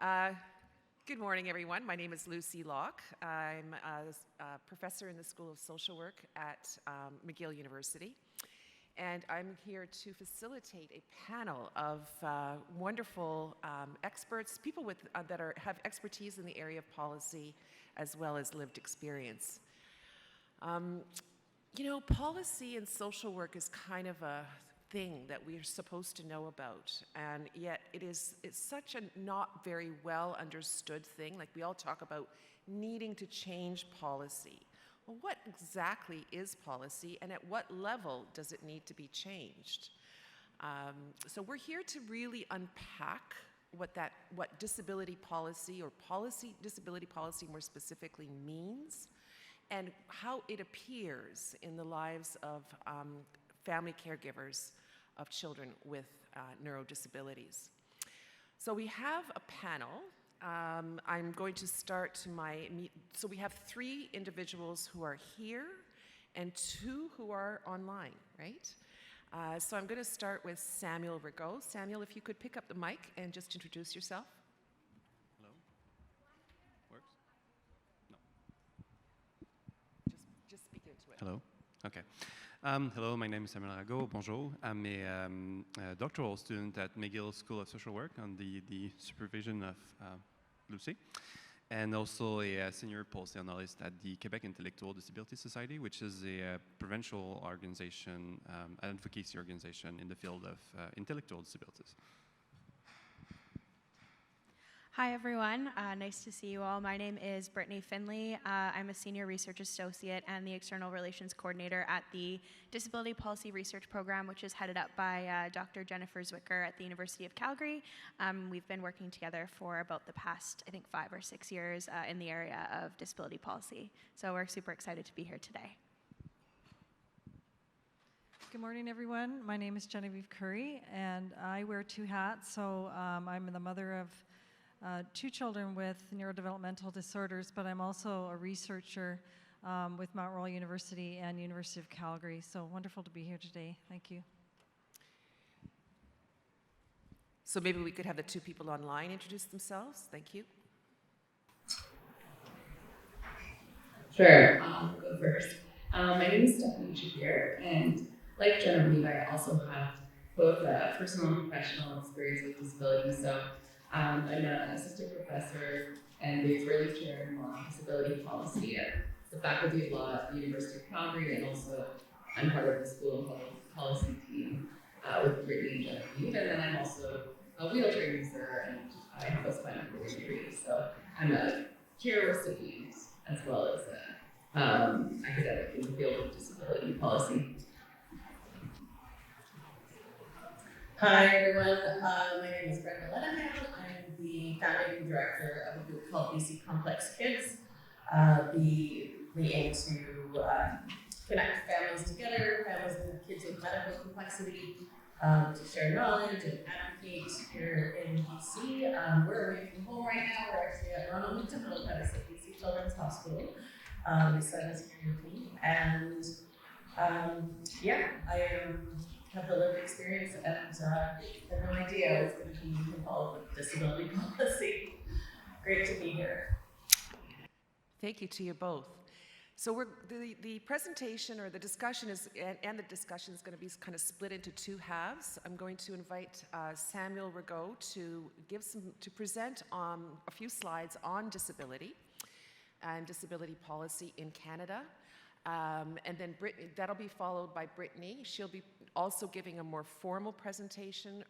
Uh, Good morning, everyone. My name is Lucy Lach. I'm a professor in the School of Social Work at McGill University. And I'm here to facilitate a panel of wonderful experts, people that have expertise in the area of policy as well as lived experience. Policy and social work is kind of a thing that we're supposed to know about, and yet it's such a not very well understood thing. Like, we all talk about needing to change policy. Well, what exactly is policy, and at what level does it need to be changed? So we're here to really unpack what disability policy, or disability policy more specifically, means, and how it appears in the lives of family caregivers of children with neurodisabilities. So we have a panel. I'm going to start so we have 3 individuals who are here and 2 who are online, right? So I'm going to start with Samuel Ragot. Samuel, if you could pick up the mic and just introduce yourself. Hello? Works? No. Just speak into it. Hello? Okay. Hello, my name is Samuel Ragot. Bonjour. I'm a doctoral student at McGill School of Social Work on the supervision of Lucy, and also a senior policy analyst at the Quebec Intellectual Disability Society, which is a provincial organization, advocacy organization in the field of intellectual disabilities. Hi, everyone. Nice to see you all. My name is Brittany Finlay. I'm a senior research associate and the external relations coordinator at the Disability Policy Research Program, which is headed up by Dr. Jennifer Zwicker at the University of Calgary. We've been working together for about the past, I think, 5 or 6 years in the area of disability policy. So we're super excited to be here today. Good morning, everyone. My name is Genevieve Currie, and I wear 2 hats. So I'm the mother of 2 children with neurodevelopmental disorders, but I'm also a researcher with Mount Royal University and University of Calgary. So wonderful to be here today. Thank you. So maybe we could have the 2 people online introduce themselves. Thank you. Sure, I'll go first. My name is Chipeur, and like Genevieve, I also have both personal and professional experience with disability. So I'm an assistant professor and the Israeli chair in law and disability policy at the Faculty of Law at the University of Calgary, and also I'm part of the School of Health Policy team with Brittany and Genevieve. And then I'm also a wheelchair user, and I have a spinal cord injury. So I'm a chair recipient as well as an academic in the field of disability policy. Hi everyone, my name is Brenda Lenahan. I'm the founding director of a group called BC Complex Kids. We aim to connect families together, families and kids with medical complexity, to share knowledge and advocate here in BC. We're away from home right now. We're actually at Ronald McDonald House at BC Children's Hospital. My son is here with me, and I have the lived experience and had no idea I was going to be involved with disability policy. Great to be here. Thank you to you both. So the presentation or the discussion is and the discussion is going to be kind of split into 2 halves. I'm going to invite Samuel Ragot to present a few slides on disability and disability policy in Canada. And then that'll be followed by Brittany. She'll be also giving a more formal presentation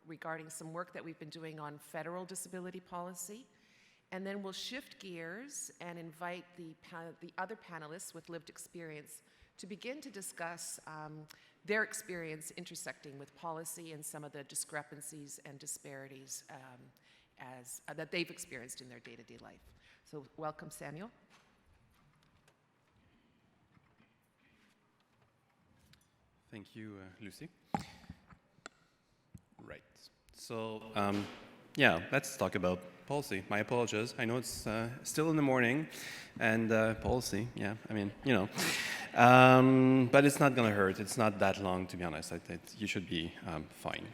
regarding some work that we've been doing on federal disability policy. And then we'll shift gears and invite the other panelists with lived experience to begin to discuss their experience intersecting with policy and some of the discrepancies and disparities that they've experienced in their day-to-day life. So welcome, Samuel. Thank you, Lucy. Right. So, let's talk about policy. My apologies. I know it's still in the morning, and policy, but it's not going to hurt. It's not that long, to be honest. You should be fine.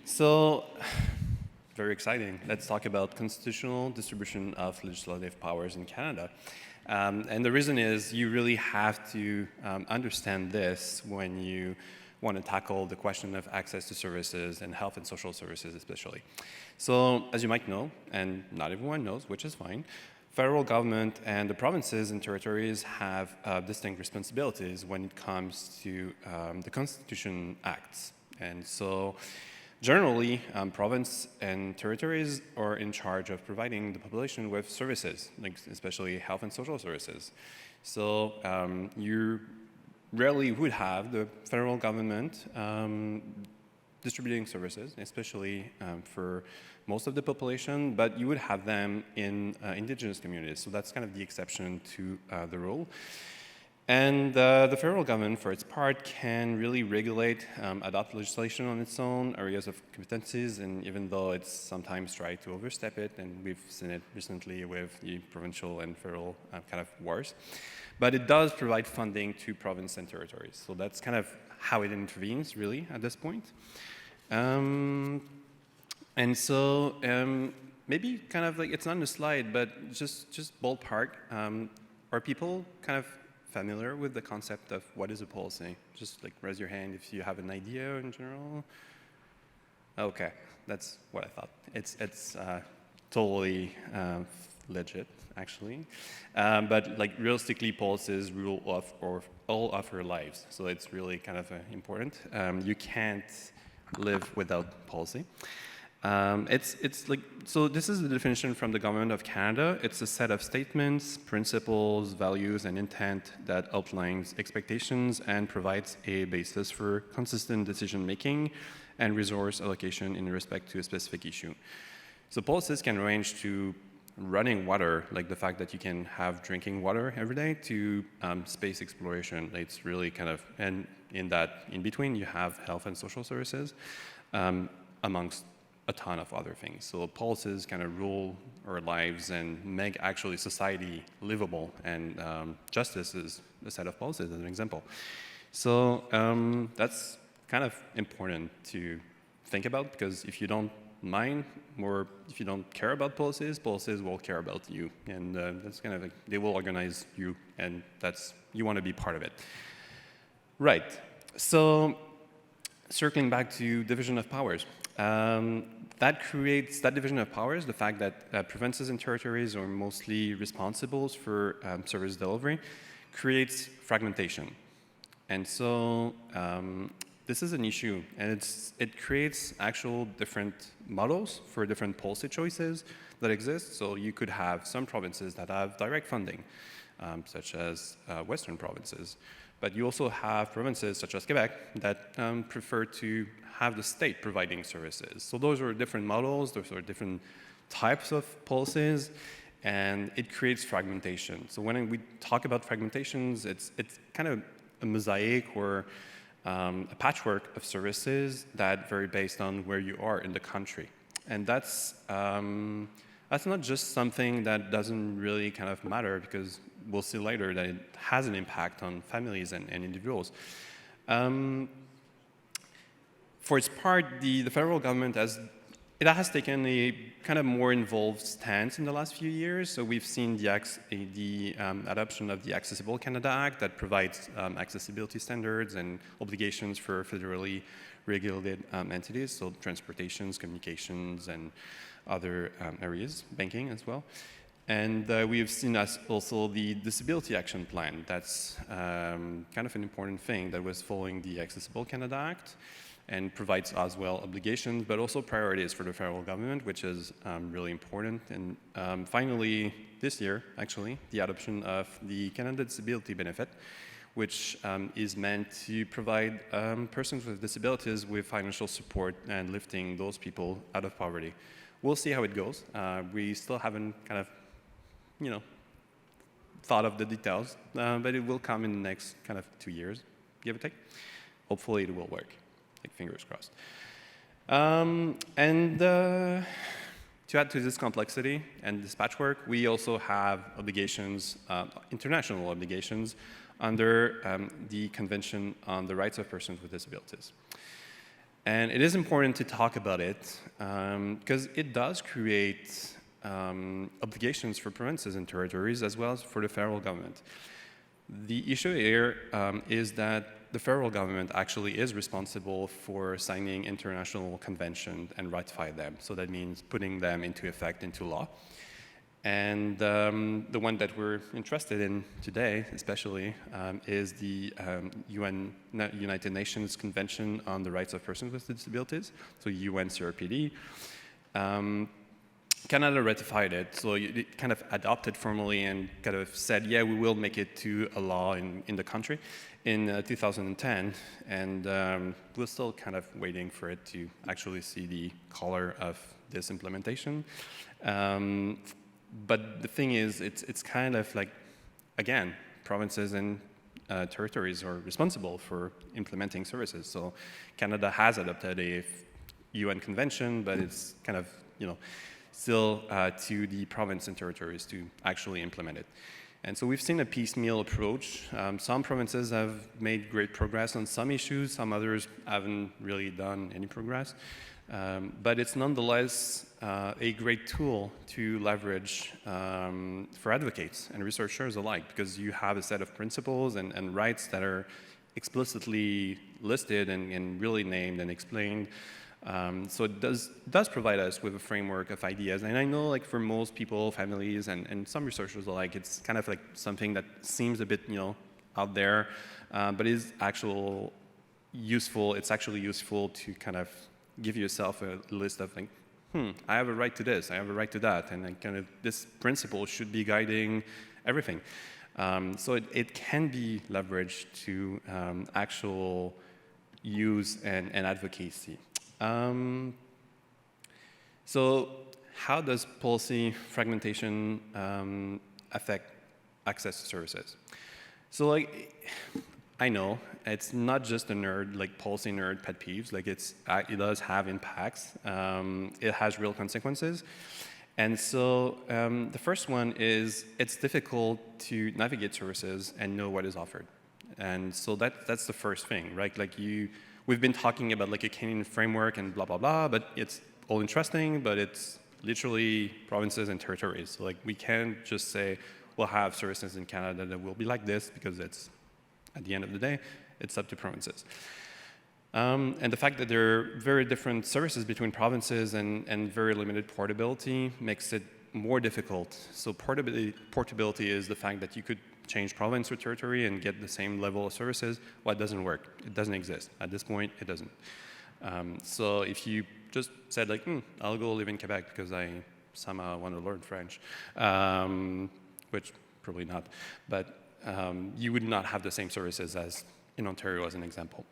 So, very exciting. Let's talk about constitutional distribution of legislative powers in Canada. And the reason is you really have to understand this when you want to tackle the question of access to services and health and social services especially. So as you might know, and not everyone knows, which is fine, federal government and the provinces and territories have distinct responsibilities when it comes to the Constitution acts. And so generally, province and territories are in charge of providing the population with services, like especially health and social services. So you rarely would have the federal government distributing services, especially for most of the population, but you would have them in indigenous communities. So that's kind of the exception to the rule. And the federal government, for its part, can really regulate, adopt legislation on its own, areas of competencies, and even though it's sometimes tried to overstep it, and we've seen it recently with the provincial and federal kind of wars, but it does provide funding to province and territories. So that's kind of how it intervenes, really, at this point. And so maybe kind of like, it's not on the slide, but just ballpark, are people kind of familiar with the concept of what is a policy? Just like raise your hand if you have an idea in general. Okay, that's what I thought. It's totally legit, actually. But like realistically, policies rule all of our lives. So it's really kind of important. You can't live without policy. It's like, so this is the definition from the Government of Canada. It's a set of statements, principles, values, and intent that outlines expectations and provides a basis for consistent decision-making and resource allocation in respect to a specific issue. So policies can range to running water, like the fact that you can have drinking water every day, to space exploration. It's really kind of, and in between, you have health and social services, amongst a ton of other things. So policies kind of rule our lives and make actually society livable, and justice is a set of policies as an example. So that's kind of important to think about, because if you don't mind, or if you don't care about policies, policies will care about you, and that's kind of like, they will organize you, and that's, you want to be part of it. Right, so circling back to division of powers. That creates, that division of powers, the fact that provinces and territories are mostly responsible for service delivery, creates fragmentation. And so this is an issue, and it creates actual different models for different policy choices that exist. So you could have some provinces that have direct funding, such as Western provinces. But you also have provinces such as Quebec that prefer to have the state providing services. So those are different models, those are different types of policies, and it creates fragmentation. So when we talk about fragmentations, it's kind of a mosaic or a patchwork of services that vary based on where you are in the country. And that's not just something that doesn't really kind of matter, because we'll see later that it has an impact on families and individuals. For its part, the federal government has taken a kind of more involved stance in the last few years. So we've seen the adoption of the Accessible Canada Act that provides accessibility standards and obligations for federally regulated entities, so transportations, communications, and other areas, banking as well. And we have seen also the Disability Action Plan. That's kind of an important thing that was following the Accessible Canada Act, and provides as well obligations, but also priorities for the federal government, which is really important. And finally, this year, actually, the adoption of the Canada Disability Benefit, which is meant to provide persons with disabilities with financial support and lifting those people out of poverty. We'll see how it goes. We still haven't kind of, thought of the details, but it will come in the next kind of 2 years, give or take. Hopefully it will work. Fingers crossed. To add to this complexity and this patchwork, we also have obligations, international obligations, under the Convention on the Rights of Persons with Disabilities. And it is important to talk about it because it does create obligations for provinces and territories as well as for the federal government. The issue here is that the federal government actually is responsible for signing international conventions and ratify them. So that means putting them into effect, into law. And the one that we're interested in today, especially, is the United Nations Convention on the Rights of Persons with Disabilities, so UNCRPD. Canada ratified it, so it kind of adopted formally and kind of said, yeah, we will make it to a law in the country in 2010, and we're still kind of waiting for it to actually see the color of this implementation. But the thing is, it's kind of like, again, provinces and territories are responsible for implementing services. So Canada has adopted a UN convention, but it's kind of, still to the province and territories to actually implement it. And so we've seen a piecemeal approach. Some provinces have made great progress on some issues, some others haven't really done any progress. But it's nonetheless a great tool to leverage for advocates and researchers alike, because you have a set of principles and rights that are explicitly listed and really named and explained. So it does provide us with a framework of ideas. And I know, like, for most people, families, and some researchers alike, it's kind of like something that seems a bit, out there, but is actually useful. It's actually useful to kind of give yourself a list of, like, I have a right to this, I have a right to that, and then kind of this principle should be guiding everything. So it can be leveraged to actual use and advocacy. So how does policy fragmentation affect access to services? So, like, I know it's not just a nerd, like policy nerd pet peeves, like it does have impacts. It has real consequences. And so the first one is it's difficult to navigate services and know what is offered. And so that's the first thing, right? Like we've been talking about like a Canadian framework and blah, blah, blah, but it's all interesting, but it's literally provinces and territories. So like we can't just say we'll have services in Canada that will be like this, because it's, at the end of the day, it's up to provinces. And the fact that there are very different services between provinces and very limited portability makes it more difficult. So portability is the fact that you could change province or territory and get the same level of services. Well, it doesn't work. It doesn't exist. At this point, it doesn't. So if you just said like, I'll go live in Quebec because I somehow want to learn French, which probably not, but you would not have the same services as in Ontario, as an example.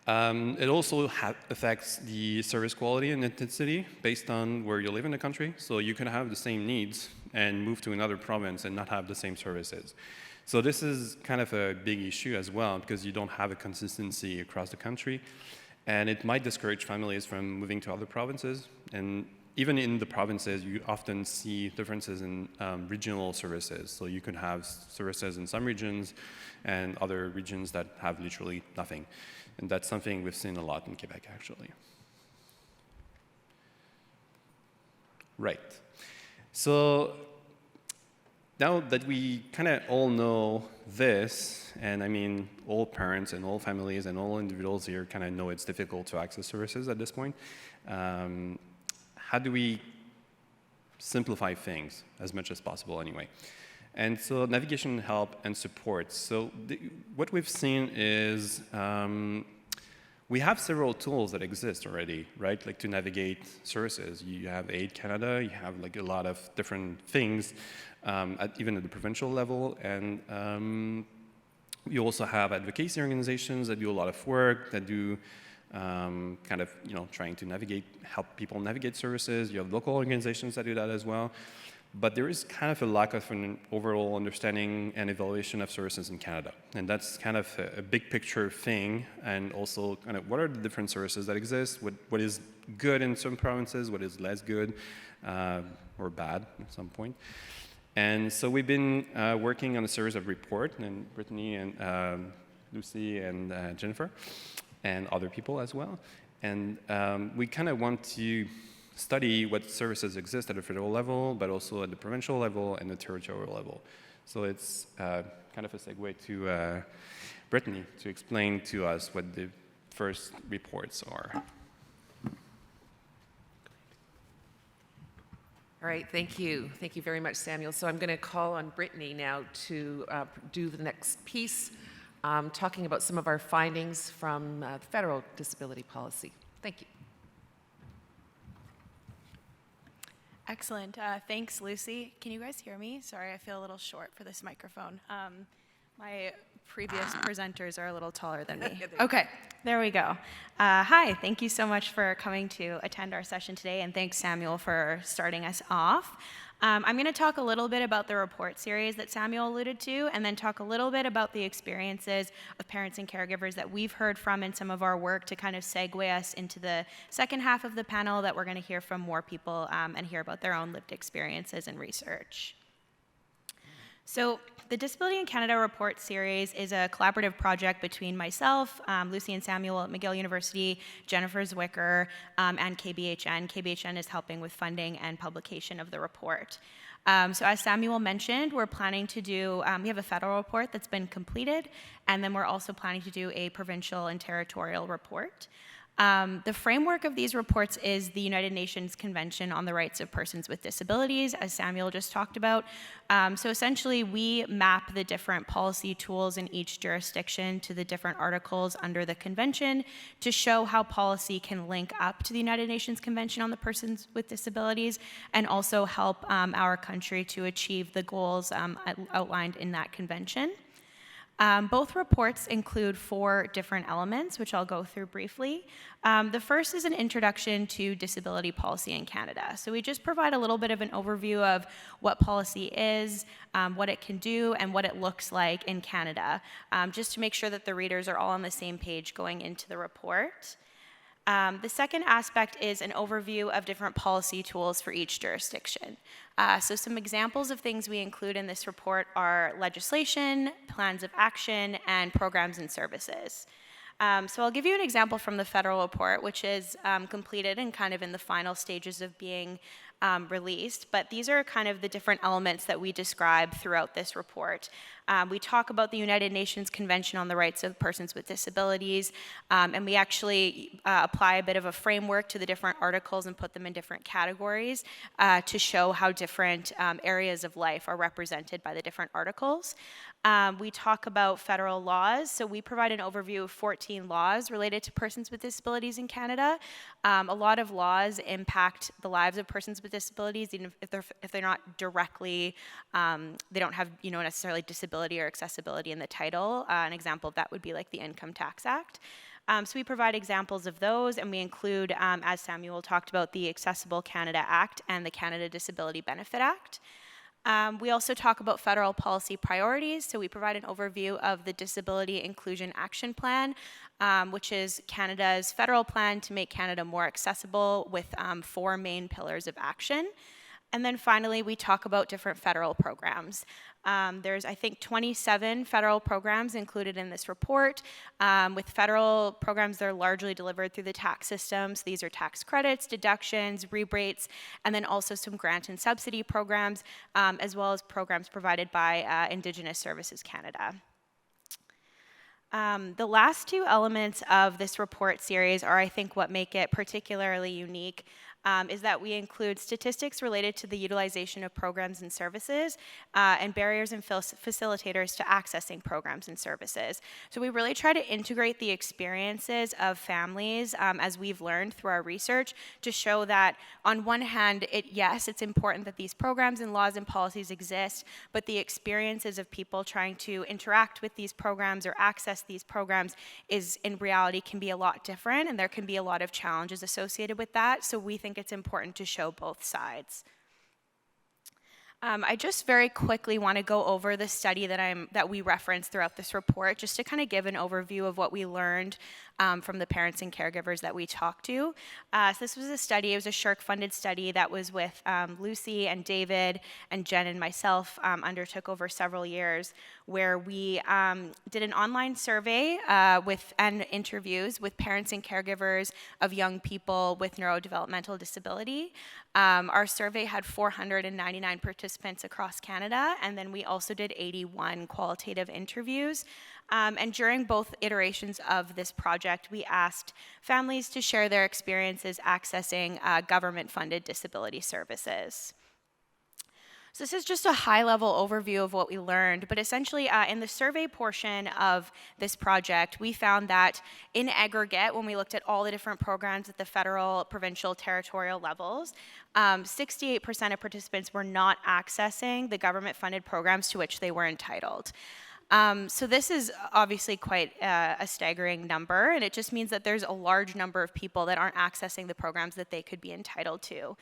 It also affects the service quality and intensity based on where you live in the country. So you can have the same needs and move to another province and not have the same services. So this is kind of a big issue as well, because you don't have a consistency across the country. And it might discourage families from moving to other provinces. And even in the provinces, you often see differences in regional services. So you can have services in some regions and other regions that have literally nothing. And that's something we've seen a lot in Quebec, actually. Right. So now that we kind of all know this, and I mean, all parents and all families and all individuals here kind of know it's difficult to access services at this point, how do we simplify things as much as possible anyway? And so navigation, help, and support. So what we've seen is we have several tools that exist already, right? Like to navigate services. You have Aid Canada, you have like a lot of different things, even at the provincial level. And you also have advocacy organizations that do a lot of work, that do kind of, trying to help people navigate services. You have local organizations that do that as well. But there is kind of a lack of an overall understanding and evaluation of services in Canada. And that's kind of a big picture thing, and also kind of what are the different services that exist, what is good in some provinces, what is less good or bad at some point. And so we've been working on a series of reports, and Brittany and Lucy and Jennifer and other people as well. And we kind of want to study what services exist at the federal level, but also at the provincial level and the territorial level. So it's kind of a segue to Brittany to explain to us what the first reports are. All right, thank you. Thank you very much, Samuel. So I'm going to call on Brittany now to do the next piece, talking about some of our findings from federal disability policy. Thank you. Excellent. Thanks, Lucy. Can you guys hear me? Sorry, I feel a little short for this microphone. My previous presenters are a little taller than me. Okay, there we go. Hi, thank you so much for coming to attend our session today, and thanks, Samuel, for starting us off. I'm going to talk a little bit about the report series that Samuel alluded to, and then talk a little bit about the experiences of parents and caregivers that we've heard from in some of our work to kind of segue us into the second half of the panel that we're going to hear from more people and hear about their own lived experiences and research. So the Disability in Canada report series is a collaborative project between myself, Lucy and Samuel at McGill University, Jennifer Zwicker, and KBHN. KBHN is helping with funding and publication of the report. So as Samuel mentioned, we're planning to do, we have a federal report that's been completed, and then we're also planning to do a provincial and territorial report. The framework of these reports is the United Nations Convention on the Rights of Persons with Disabilities, as Samuel just talked about. So essentially, we map the different policy tools in each jurisdiction to the different articles under the convention to show how policy can link up to the United Nations Convention on the Persons with Disabilities and also help our country to achieve the goals outlined in that convention. Both reports include 4 different elements, which I'll go through briefly. The first is an introduction to disability policy in Canada. So we just provide a little bit of an overview of what policy is, what it can do, and what it looks like in Canada, just to make sure that the readers are all on the same page going into the report. The second aspect is an overview of different policy tools for each jurisdiction. So some examples of things we include in this report are legislation, plans of action, and programs and services. So I'll give you an example from the federal report, which is completed and kind of in the final stages of being released, but these are kind of the different elements that we describe throughout this report. We talk about the United Nations Convention on the Rights of Persons with Disabilities, and we actually apply a bit of a framework to the different articles and put them in different categories to show how different areas of life are represented by the different articles. We talk about federal laws, so we provide an overview of 14 laws related to persons with disabilities in Canada. A lot of laws impact the lives of persons with disabilities, even if they're not directly, they don't have necessarily disability or accessibility in the title. An example of that would be like the Income Tax Act. So we provide examples of those, and we include, as Samuel talked about, the Accessible Canada Act and the Canada Disability Benefit Act. We also talk about federal policy priorities, so we provide an overview of the Disability Inclusion Action Plan, which is Canada's federal plan to make Canada more accessible with 4 main pillars of action. And then finally, we talk about different federal programs. There's, I think, 27 federal programs included in this report. With federal programs, they're largely delivered through the tax system. So these are tax credits, deductions, rebates, and then also some grant and subsidy programs, as well as programs provided by Indigenous Services Canada. The last 2 elements of this report series are, I think, what make it particularly unique. Is that we include statistics related to the utilization of programs and services and barriers and facilitators to accessing programs and services. So we really try to integrate the experiences of families as we've learned through our research to show that on one hand, yes, it's important that these programs and laws and policies exist, but the experiences of people trying to interact with these programs or access these programs is in reality can be a lot different, and there can be a lot of challenges associated with that. So we think it's important to show both sides. I just very quickly want to go over the study that we referenced throughout this report, just to kind of give an overview of what we learned from the parents and caregivers that we talked to. So this was a study, it was a SSHRC-funded study that was with Lucy and David and Jen and myself, undertook over several years, where we did an online survey and interviews with parents and caregivers of young people with neurodevelopmental disability. Our survey had 499 participants across Canada, and then we also did 81 qualitative interviews. And during both iterations of this project, we asked families to share their experiences accessing government-funded disability services. So this is just a high-level overview of what we learned, but essentially in the survey portion of this project, we found that in aggregate, when we looked at all the different programs at the federal, provincial, territorial levels, 68% of participants were not accessing the government-funded programs to which they were entitled. So this is obviously quite a staggering number, and it just means that there's a large number of people that aren't accessing the programs that they could be entitled to.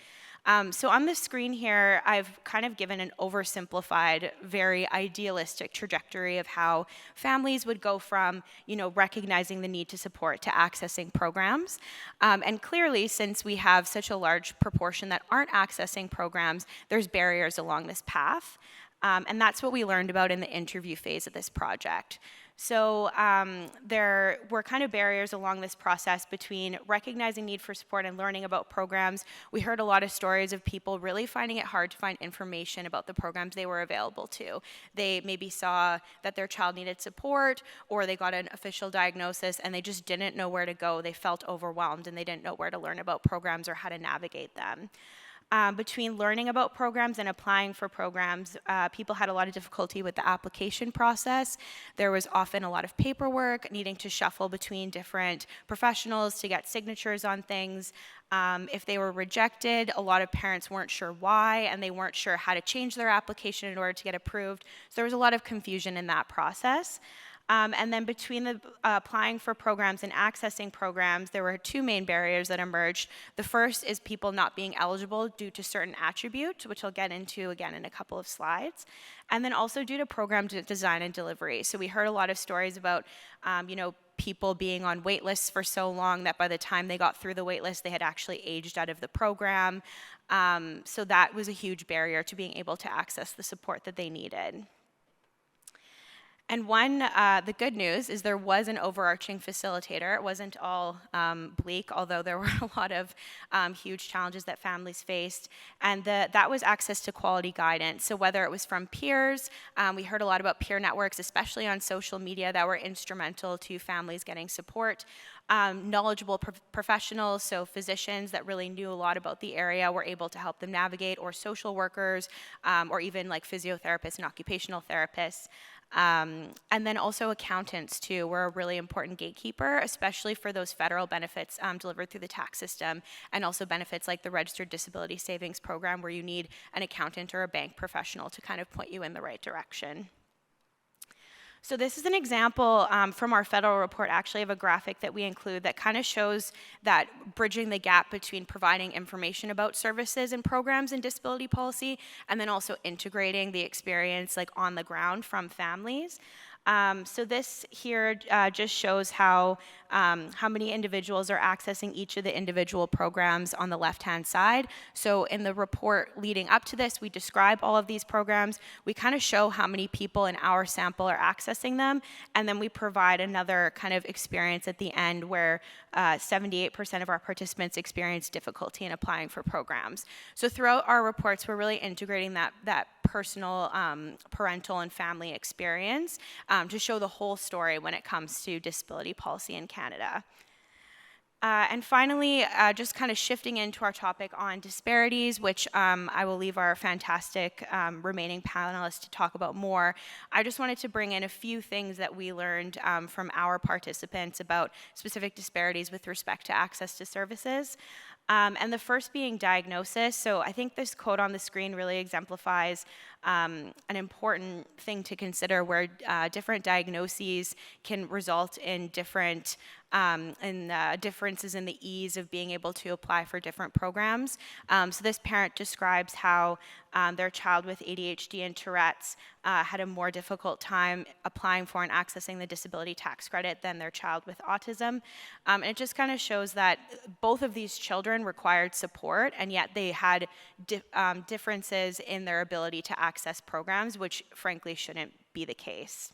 So on the screen here, I've kind of given an oversimplified, very idealistic trajectory of how families would go from, recognizing the need to support to accessing programs. And clearly, since we have such a large proportion that aren't accessing programs, there's barriers along this path. And that's what we learned about in the interview phase of this project. So there were kind of barriers along this process between recognizing need for support and learning about programs. We heard a lot of stories of people really finding it hard to find information about the programs they were available to. They maybe saw that their child needed support, or they got an official diagnosis and they just didn't know where to go. They felt overwhelmed and they didn't know where to learn about programs or how to navigate them. Between learning about programs and applying for programs, people had a lot of difficulty with the application process. There was often a lot of paperwork, needing to shuffle between different professionals to get signatures on things. If they were rejected, a lot of parents weren't sure why, and they weren't sure how to change their application in order to get approved. So there was a lot of confusion in that process. And then between the applying for programs and accessing programs, there were two main barriers that emerged. The first is people not being eligible due to certain attributes, which I'll get into again in a couple of slides. And then also due to program design and delivery. So we heard a lot of stories about, people being on wait lists for so long that by the time they got through the wait list, they had actually aged out of the program. So that was a huge barrier to being able to access the support that they needed. And the good news is there was an overarching facilitator. It wasn't all bleak, although there were a lot of huge challenges that families faced. And that was access to quality guidance. So whether it was from peers, we heard a lot about peer networks, especially on social media, that were instrumental to families getting support. Knowledgeable professionals, so physicians that really knew a lot about the area were able to help them navigate, or social workers, or even like physiotherapists and occupational therapists. And then also accountants too were a really important gatekeeper, especially for those federal benefits delivered through the tax system, and also benefits like the Registered Disability Savings Program, where you need an accountant or a bank professional to kind of point you in the right direction. So this is an example from our federal report, actually, of a graphic that we include that kind of shows that bridging the gap between providing information about services and programs in disability policy, and then also integrating the experience like on the ground from families. So this here just shows how many individuals are accessing each of the individual programs on the left-hand side. So in the report leading up to this, we describe all of these programs. We kind of show how many people in our sample are accessing them, and then we provide another kind of experience at the end where 78% of our participants experience difficulty in applying for programs. So throughout our reports, we're really integrating that personal, parental, and family experience to show the whole story when it comes to disability policy in Canada. And finally, just kind of shifting into our topic on disparities, which I will leave our fantastic remaining panelists to talk about more. I just wanted to bring in a few things that we learned from our participants about specific disparities with respect to access to services. And the first being diagnosis. So I think this quote on the screen really exemplifies an important thing to consider, where different diagnoses can result in different differences in the ease of being able to apply for different programs. So this parent describes how their child with ADHD and Tourette's had a more difficult time applying for and accessing the disability tax credit than their child with autism. And it just kind of shows that both of these children required support, and yet they had differences in their ability to access programs, which frankly shouldn't be the case.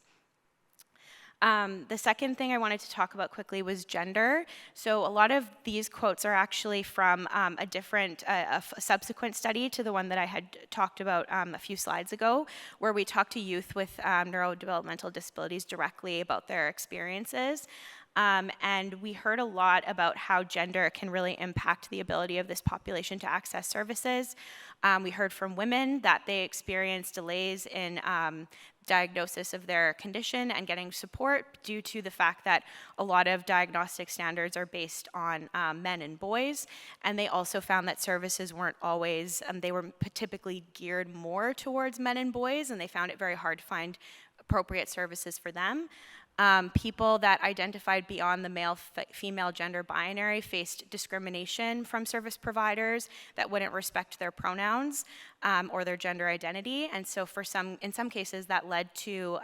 The second thing I wanted to talk about quickly was gender. So a lot of these quotes are actually from a subsequent study to the one that I had talked about a few slides ago, where we talked to youth with neurodevelopmental disabilities directly about their experiences. And we heard a lot about how gender can really impact the ability of this population to access services. We heard from women that they experience delays in diagnosis of their condition and getting support due to the fact that a lot of diagnostic standards are based on men and boys. And they also found that services weren't always, they were typically geared more towards men and boys, and they found it very hard to find appropriate services for them. People that identified beyond the male-female gender binary faced discrimination from service providers that wouldn't respect their pronouns or their gender identity, and so in some cases that led to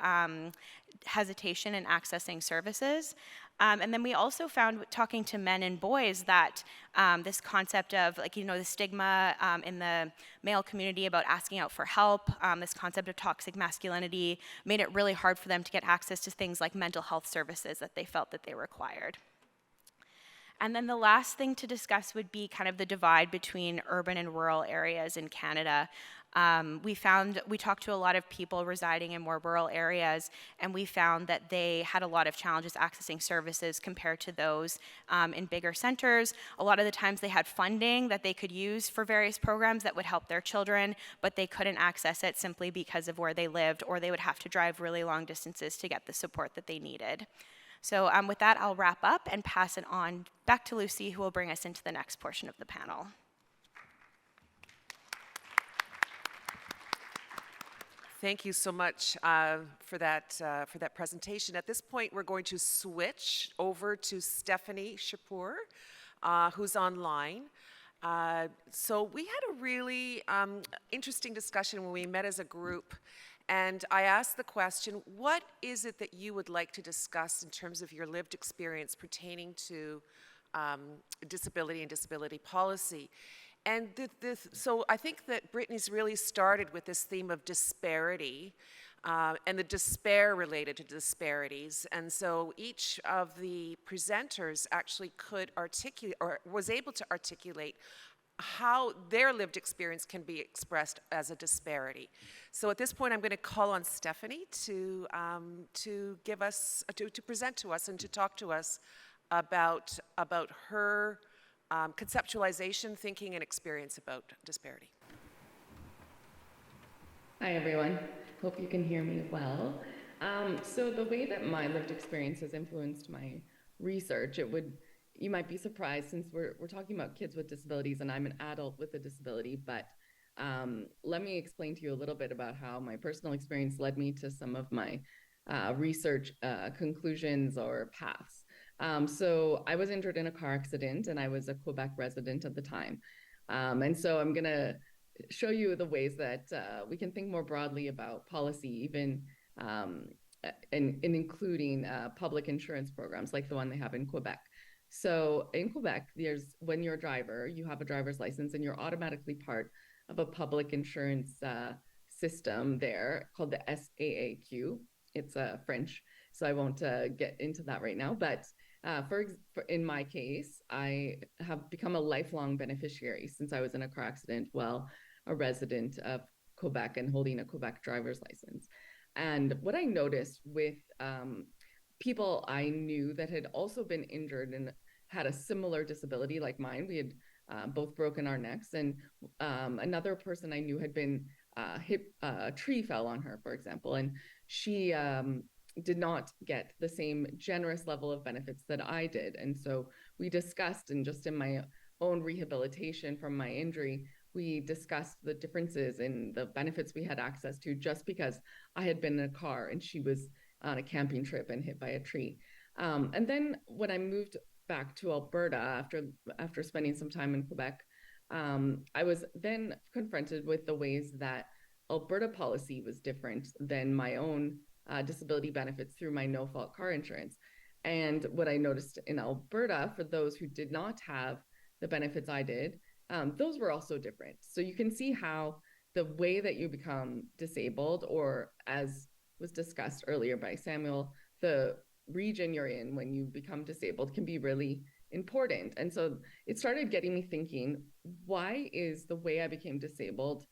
hesitation in accessing services. And then we also found, talking to men and boys, that this concept of, the stigma in the male community about asking out for help, this concept of toxic masculinity, made it really hard for them to get access to things like mental health services that they felt that they required. And then the last thing to discuss would be kind of the divide between urban and rural areas in Canada. We talked to a lot of people residing in more rural areas, and we found that they had a lot of challenges accessing services compared to those in bigger centers. A lot of the times they had funding that they could use for various programs that would help their children, but they couldn't access it simply because of where they lived, or they would have to drive really long distances to get the support that they needed. So with that, I'll wrap up and pass it on back to Lucy, who will bring us into the next portion of the panel. Thank you so much for that presentation. At this point, we're going to switch over to Stephanie Chipeur, who's online. So we had a really interesting discussion when we met as a group, and I asked the question, what is it that you would like to discuss in terms of your lived experience pertaining to disability and disability policy? And so I think that Brittany's really started with this theme of disparity and the despair related to disparities. And so each of the presenters actually could articulate, or was able to articulate, how their lived experience can be expressed as a disparity. So at this point, I'm going to call on Stephanie to give us, to present to us and to talk to us about her conceptualization, thinking, and experience about disparity. Hi, everyone. Hope you can hear me well. So the way that my lived experience has influenced my research, you might be surprised, since we're talking about kids with disabilities and I'm an adult with a disability, but let me explain to you a little bit about how my personal experience led me to some of my research conclusions or paths. So I was injured in a car accident, and I was a Quebec resident at the time. And so I'm going to show you the ways that we can think more broadly about policy, even in including public insurance programs like the one they have in Quebec. So in Quebec, when you're a driver, you have a driver's license, and you're automatically part of a public insurance system there called the SAAQ. It's French, so I won't get into that right now. But in my case, I have become a lifelong beneficiary since I was in a car accident while a resident of Quebec and holding a Quebec driver's license. And what I noticed with people I knew that had also been injured and had a similar disability like mine, we had both broken our necks, and another person I knew had been hit, a tree fell on her, for example, and she did not get the same generous level of benefits that I did. And so we discussed, and just in my own rehabilitation from my injury, we discussed the differences in the benefits we had access to just because I had been in a car and she was on a camping trip and hit by a tree. And then when I moved back to Alberta after spending some time in Quebec, I was then confronted with the ways that Alberta policy was different than my own disability benefits through my no-fault car insurance. And what I noticed in Alberta, for those who did not have the benefits I did, those were also different. So you can see how the way that you become disabled, or as was discussed earlier by Samuel, the region you're in when you become disabled can be really important. And so it started getting me thinking, why is the way I became disabled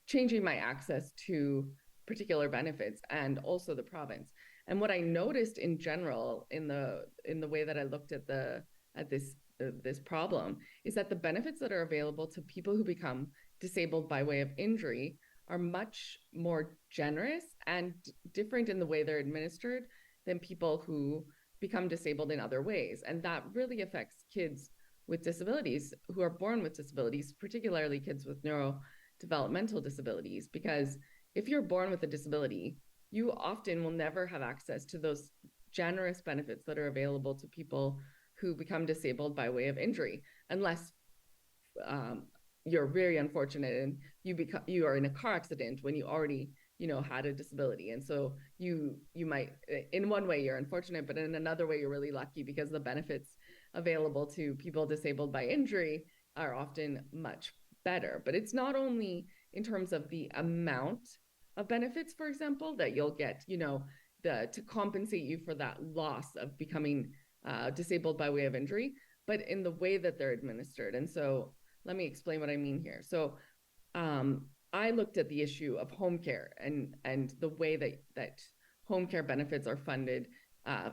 changing my access to particular benefits and also the province? And what I noticed in general in the way that I looked at this problem is that the benefits that are available to people who become disabled by way of injury are much more generous and different in the way they're administered than people who become disabled in other ways. And that really affects kids with disabilities who are born with disabilities, particularly kids with neurodevelopmental disabilities, because if you're born with a disability, you often will never have access to those generous benefits that are available to people who become disabled by way of injury, unless you're very unfortunate and you are in a car accident when you already had a disability. And so you might, in one way you're unfortunate, but in another way you're really lucky, because the benefits available to people disabled by injury are often much better. But it's not only in terms of the amount of benefits, for example, that you'll get, to compensate you for that loss of becoming disabled by way of injury, but in the way that they're administered. And so let me explain what I mean here. So I looked at the issue of home care and the way that home care benefits are funded.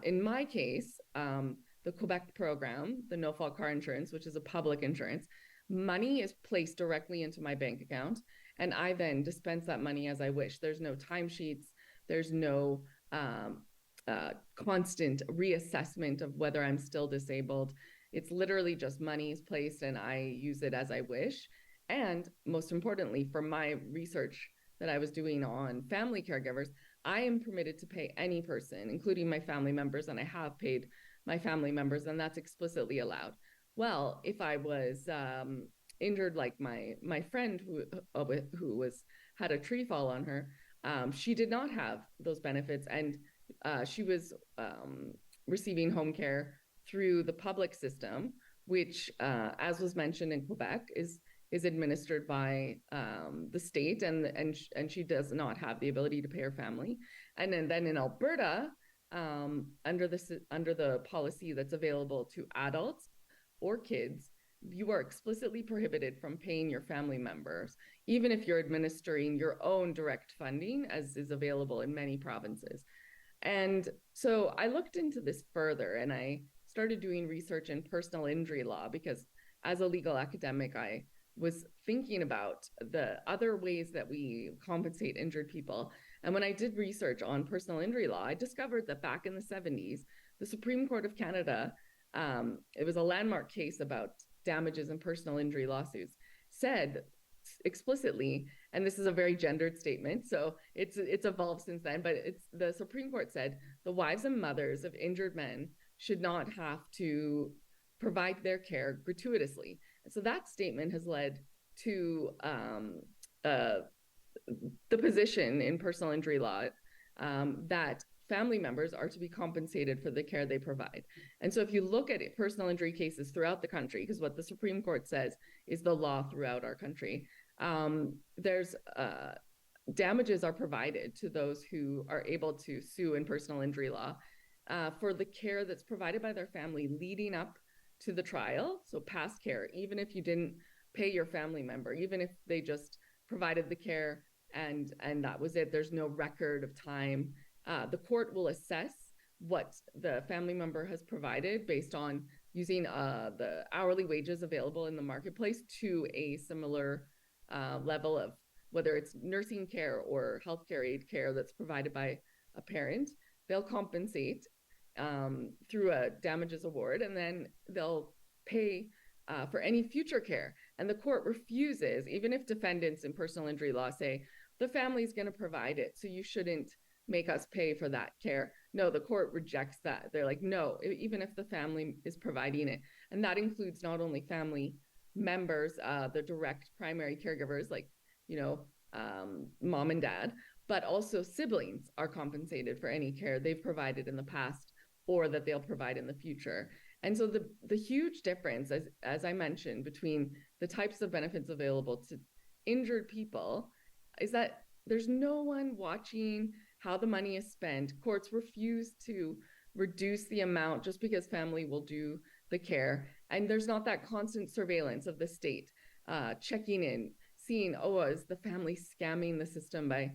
In my case, the Quebec program, the no-fault car insurance, which is a public insurance, money is placed directly into my bank account, and I then dispense that money as I wish. There's no timesheets. There's no constant reassessment of whether I'm still disabled. It's literally just money is placed and I use it as I wish. And most importantly, for my research that I was doing on family caregivers, I am permitted to pay any person, including my family members, and I have paid my family members, and that's explicitly allowed. Well, if I was injured, like my friend who had a tree fall on her, she did not have those benefits, and she was receiving home care through the public system, which, as was mentioned in Quebec, is administered by the state, and she does not have the ability to pay her family. And then in Alberta, under the policy that's available to adults or kids, you are explicitly prohibited from paying your family members, even if you're administering your own direct funding, as is available in many provinces. And so I looked into this further, and I started doing research in personal injury law, because as a legal academic, I was thinking about the other ways that we compensate injured people. And when I did research on personal injury law, I discovered that back in the 70s, the Supreme Court of Canada, it was a landmark case about damages in personal injury lawsuits, said explicitly, and this is a very gendered statement, so it's evolved since then, but the Supreme Court said the wives and mothers of injured men should not have to provide their care gratuitously. And so that statement has led to the position in personal injury law that family members are to be compensated for the care they provide. And so if you look at personal injury cases throughout the country, because what the Supreme Court says is the law throughout our country, there's damages are provided to those who are able to sue in personal injury law for the care that's provided by their family leading up to the trial. So past care, even if you didn't pay your family member, even if they just provided the care and that was it, there's no record of time. The court will assess what the family member has provided based on using the hourly wages available in the marketplace to a similar level of whether it's nursing care or healthcare aid care that's provided by a parent. They'll compensate through a damages award, and then they'll pay for any future care. And the court refuses, even if defendants in personal injury law say, the family's going to provide it, so you shouldn't make us pay for that care. No, the court rejects that. They're like, no, even if the family is providing it. And that includes not only family members, the direct primary caregivers, like, mom and dad, but also siblings are compensated for any care they've provided in the past or that they'll provide in the future. And so the huge difference, as I mentioned, between the types of benefits available to injured people is that there's no one watching how the money is spent. Courts refuse to reduce the amount just because family will do the care. And there's not that constant surveillance of the state checking in, seeing, is the family scamming the system by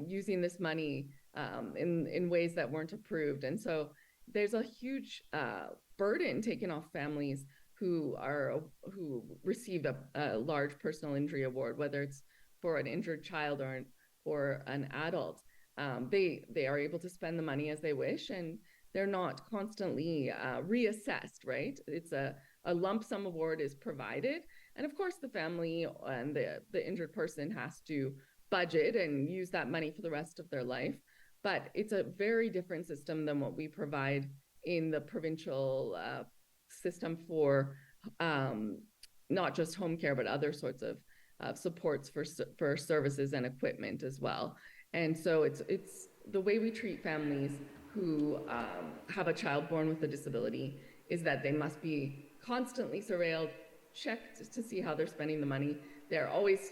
using this money in ways that weren't approved. And so there's a huge burden taken off families who received a large personal injury award, whether it's for an injured child or an adult. They are able to spend the money as they wish, and they're not constantly reassessed, right? It's a lump sum award is provided. And of course, the family and the injured person has to budget and use that money for the rest of their life. But it's a very different system than what we provide in the provincial system for not just home care, but other sorts of supports for services and equipment as well. And so it's the way we treat families who have a child born with a disability is that they must be constantly surveilled, checked to see how they're spending the money. They're always,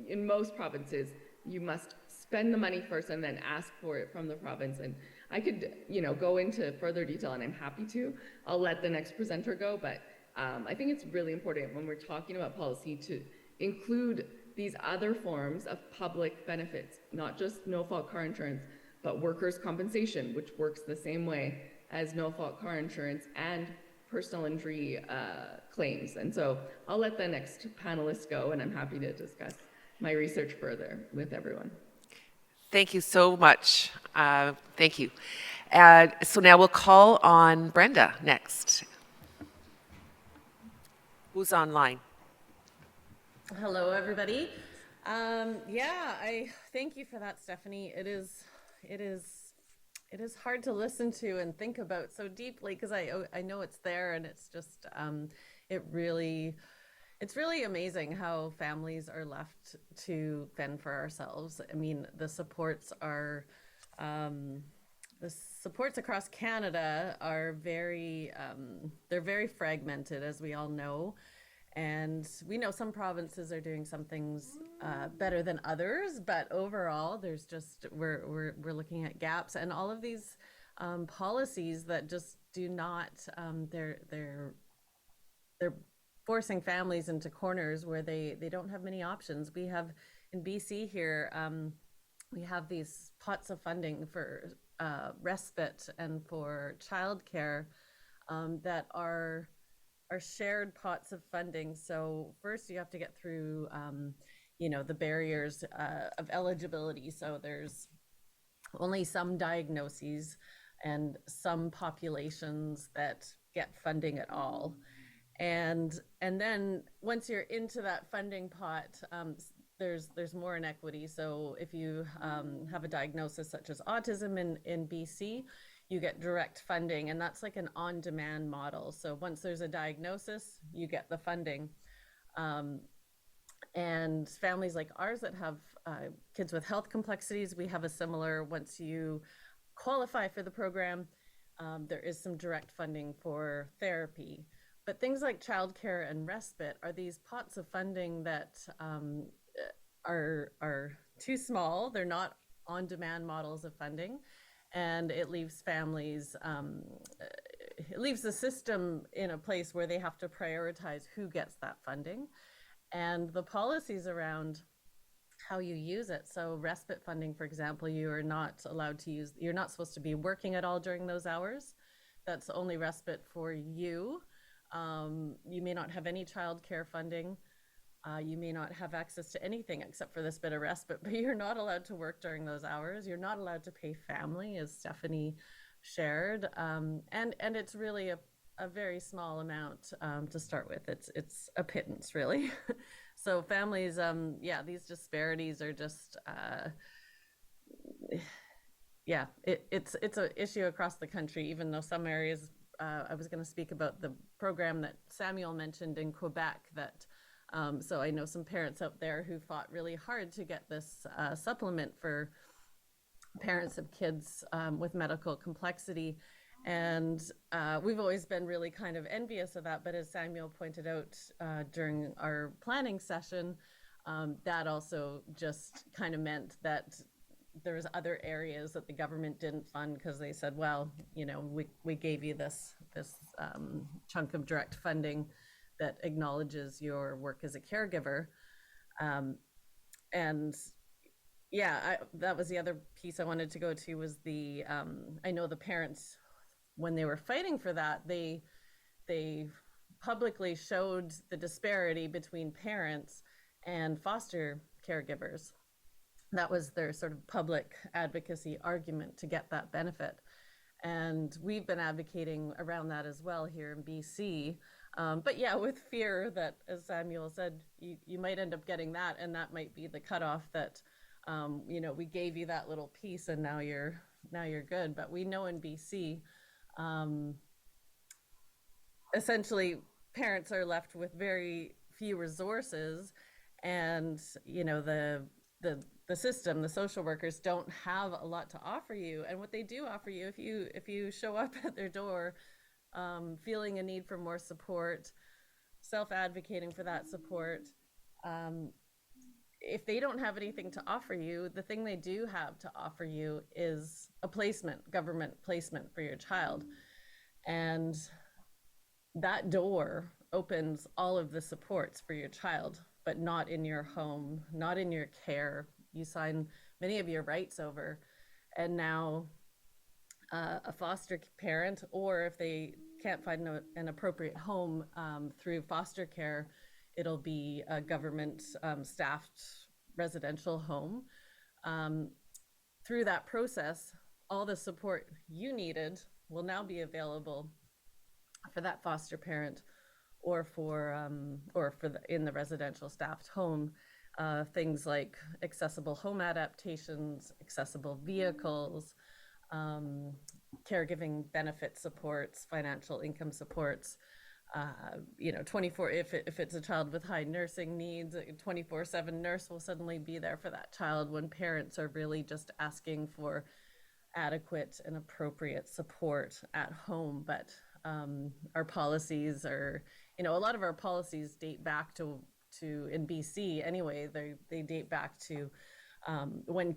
in most provinces, you must spend the money first and then ask for it from the province. And I could, go into further detail, and I'm happy to. I'll let the next presenter go, but I think it's really important when we're talking about policy to include these other forms of public benefits, not just no-fault car insurance, but workers' compensation, which works the same way as no-fault car insurance and personal injury claims. And so I'll let the next panelist go, and I'm happy to discuss my research further with everyone. Thank you so much. Thank you. So now we'll call on Brenda next. Who's online? Hello, everybody. I thank you for that, Stephanie. It is hard to listen to and think about so deeply because I know it's there, and it's just it's really amazing how families are left to fend for ourselves. I mean, the supports across Canada are they're very fragmented, as we all know. And we know some provinces are doing some things better than others, but overall, there's just we're looking at gaps, and all of these policies that just do not they're forcing families into corners where they don't have many options. We have in BC here, we have these pots of funding for respite and for childcare that are shared pots of funding. So first you have to get through, the barriers of eligibility. So there's only some diagnoses and some populations that get funding at all. And then once you're into that funding pot, there's more inequity. So if you have a diagnosis such as autism in BC, you get direct funding, and that's like an on-demand model. So once there's a diagnosis, you get the funding. And families like ours that have kids with health complexities, we have a similar, once you qualify for the program, there is some direct funding for therapy. But things like childcare and respite are these pots of funding that are too small. They're not on-demand models of funding. And it leaves families, it leaves the system in a place where they have to prioritize who gets that funding and the policies around how you use it. So respite funding, for example, you are not allowed to use, you're not supposed to be working at all during those hours. That's only respite for you. You may not have any childcare funding. You may not have access to anything except for this bit of respite, but you're not allowed to work during those hours. You're not allowed to pay family, as Stephanie shared. And it's really a very small amount to start with. It's a pittance, really. So families, yeah, these disparities are just, yeah, it's an issue across the country, even though some areas, I was going to speak about the program that Samuel mentioned in Quebec that, so I know some parents out there who fought really hard to get this supplement for parents of kids with medical complexity. And we've always been really kind of envious of that. But as Samuel pointed out during our planning session, that also just kind of meant that there was other areas that the government didn't fund because they said, well, you know, we gave you this chunk of direct funding that acknowledges your work as a caregiver. And yeah, that was the other piece I wanted to go to was the, I know the parents, when they were fighting for that, they publicly showed the disparity between parents and foster caregivers. That was their sort of public advocacy argument to get that benefit. And we've been advocating around that as well here in BC. But yeah, with fear that, as Samuel said, you might end up getting that, and that might be the cutoff that, you know, we gave you that little piece and now you're good. But we know in BC, essentially parents are left with very few resources, and you know the system, the social workers don't have a lot to offer you. And what they do offer you, if you show up at their door feeling a need for more support, self-advocating for that support, if they don't have anything to offer you, the thing they do have to offer you is a placement, government placement for your child. And that door opens all of the supports for your child, but not in your home, not in your care. You sign many of your rights over, and now a foster parent, or if they can't find an appropriate home through foster care, it'll be a government staffed residential home. Through that process, all the support you needed will now be available for that foster parent, or for in the residential staffed home. Things like accessible home adaptations, accessible vehicles, caregiving benefit supports, financial income supports. You know, 24, if it's a child with high nursing needs, a 24/7 nurse will suddenly be there for that child when parents are really just asking for adequate and appropriate support at home. But our policies are, you know, a lot of our policies date back to in BC anyway, they date back to when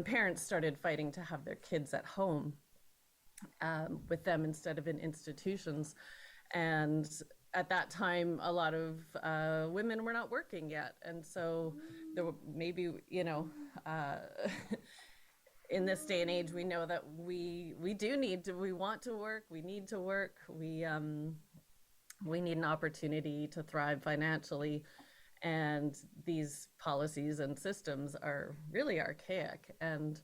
parents started fighting to have their kids at home with them instead of in institutions. And at that time, a lot of women were not working yet. And so there were maybe, you know, in this day and age, we know that we want to work, we need to work, we need an opportunity to thrive financially. And these policies and systems are really archaic, and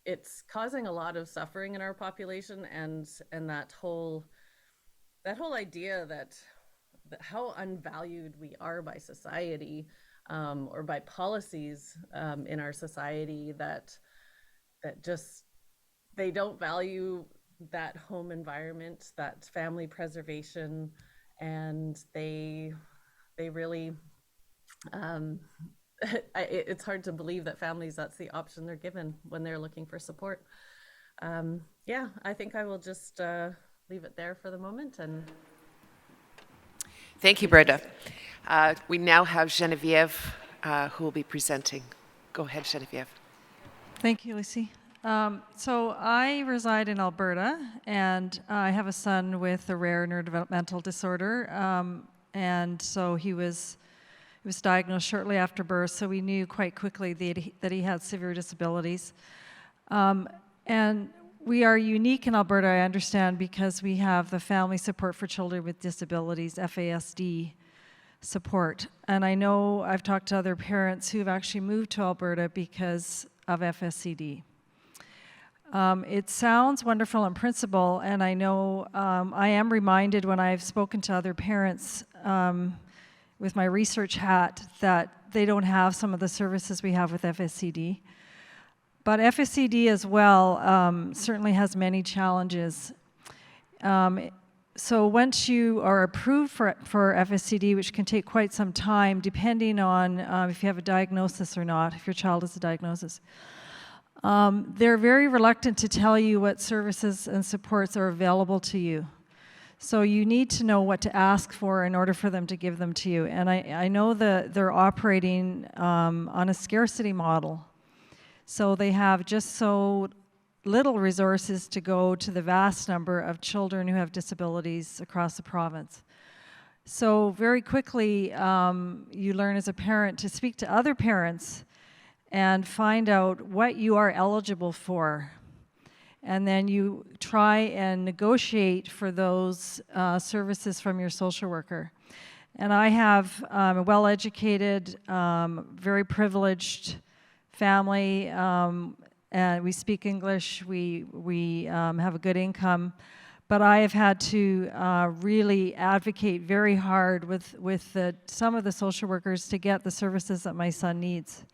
it's causing a lot of suffering in our population, and that whole idea that how unvalued we are by society or by policies in our society, that just they don't value that home environment, that family preservation, and they really it's hard to believe that families, that's the option they're given when they're looking for support. Yeah, I think I will just leave it there for the moment. And thank you, Brenda. We now have Genevieve who will be presenting. Go ahead, Genevieve. Thank you, Lucy. So I reside in Alberta, and I have a son with a rare neurodevelopmental disorder. And so he was diagnosed shortly after birth, so we knew quite quickly that he had severe disabilities. And we are unique in Alberta, I understand, because we have the Family Support for Children with Disabilities, FASD support. And I know I've talked to other parents who've actually moved to Alberta because of FSCD. It sounds wonderful in principle, and I know I am reminded when I've spoken to other parents with my research hat that they don't have some of the services we have with FSCD. But FSCD as well certainly has many challenges. So once you are approved for FSCD, which can take quite some time, depending on if you have a diagnosis or not, if your child has a diagnosis, they're very reluctant to tell you what services and supports are available to you. So you need to know what to ask for in order for them to give them to you. And I know that they're operating on a scarcity model. So they have just so little resources to go to the vast number of children who have disabilities across the province. So very quickly, you learn as a parent to speak to other parents and find out what you are eligible for. And then you try and negotiate for those services from your social worker. And I have a well-educated, very privileged family, and we speak English, we have a good income, but I have had to really advocate very hard with some of the social workers to get the services that my son needs.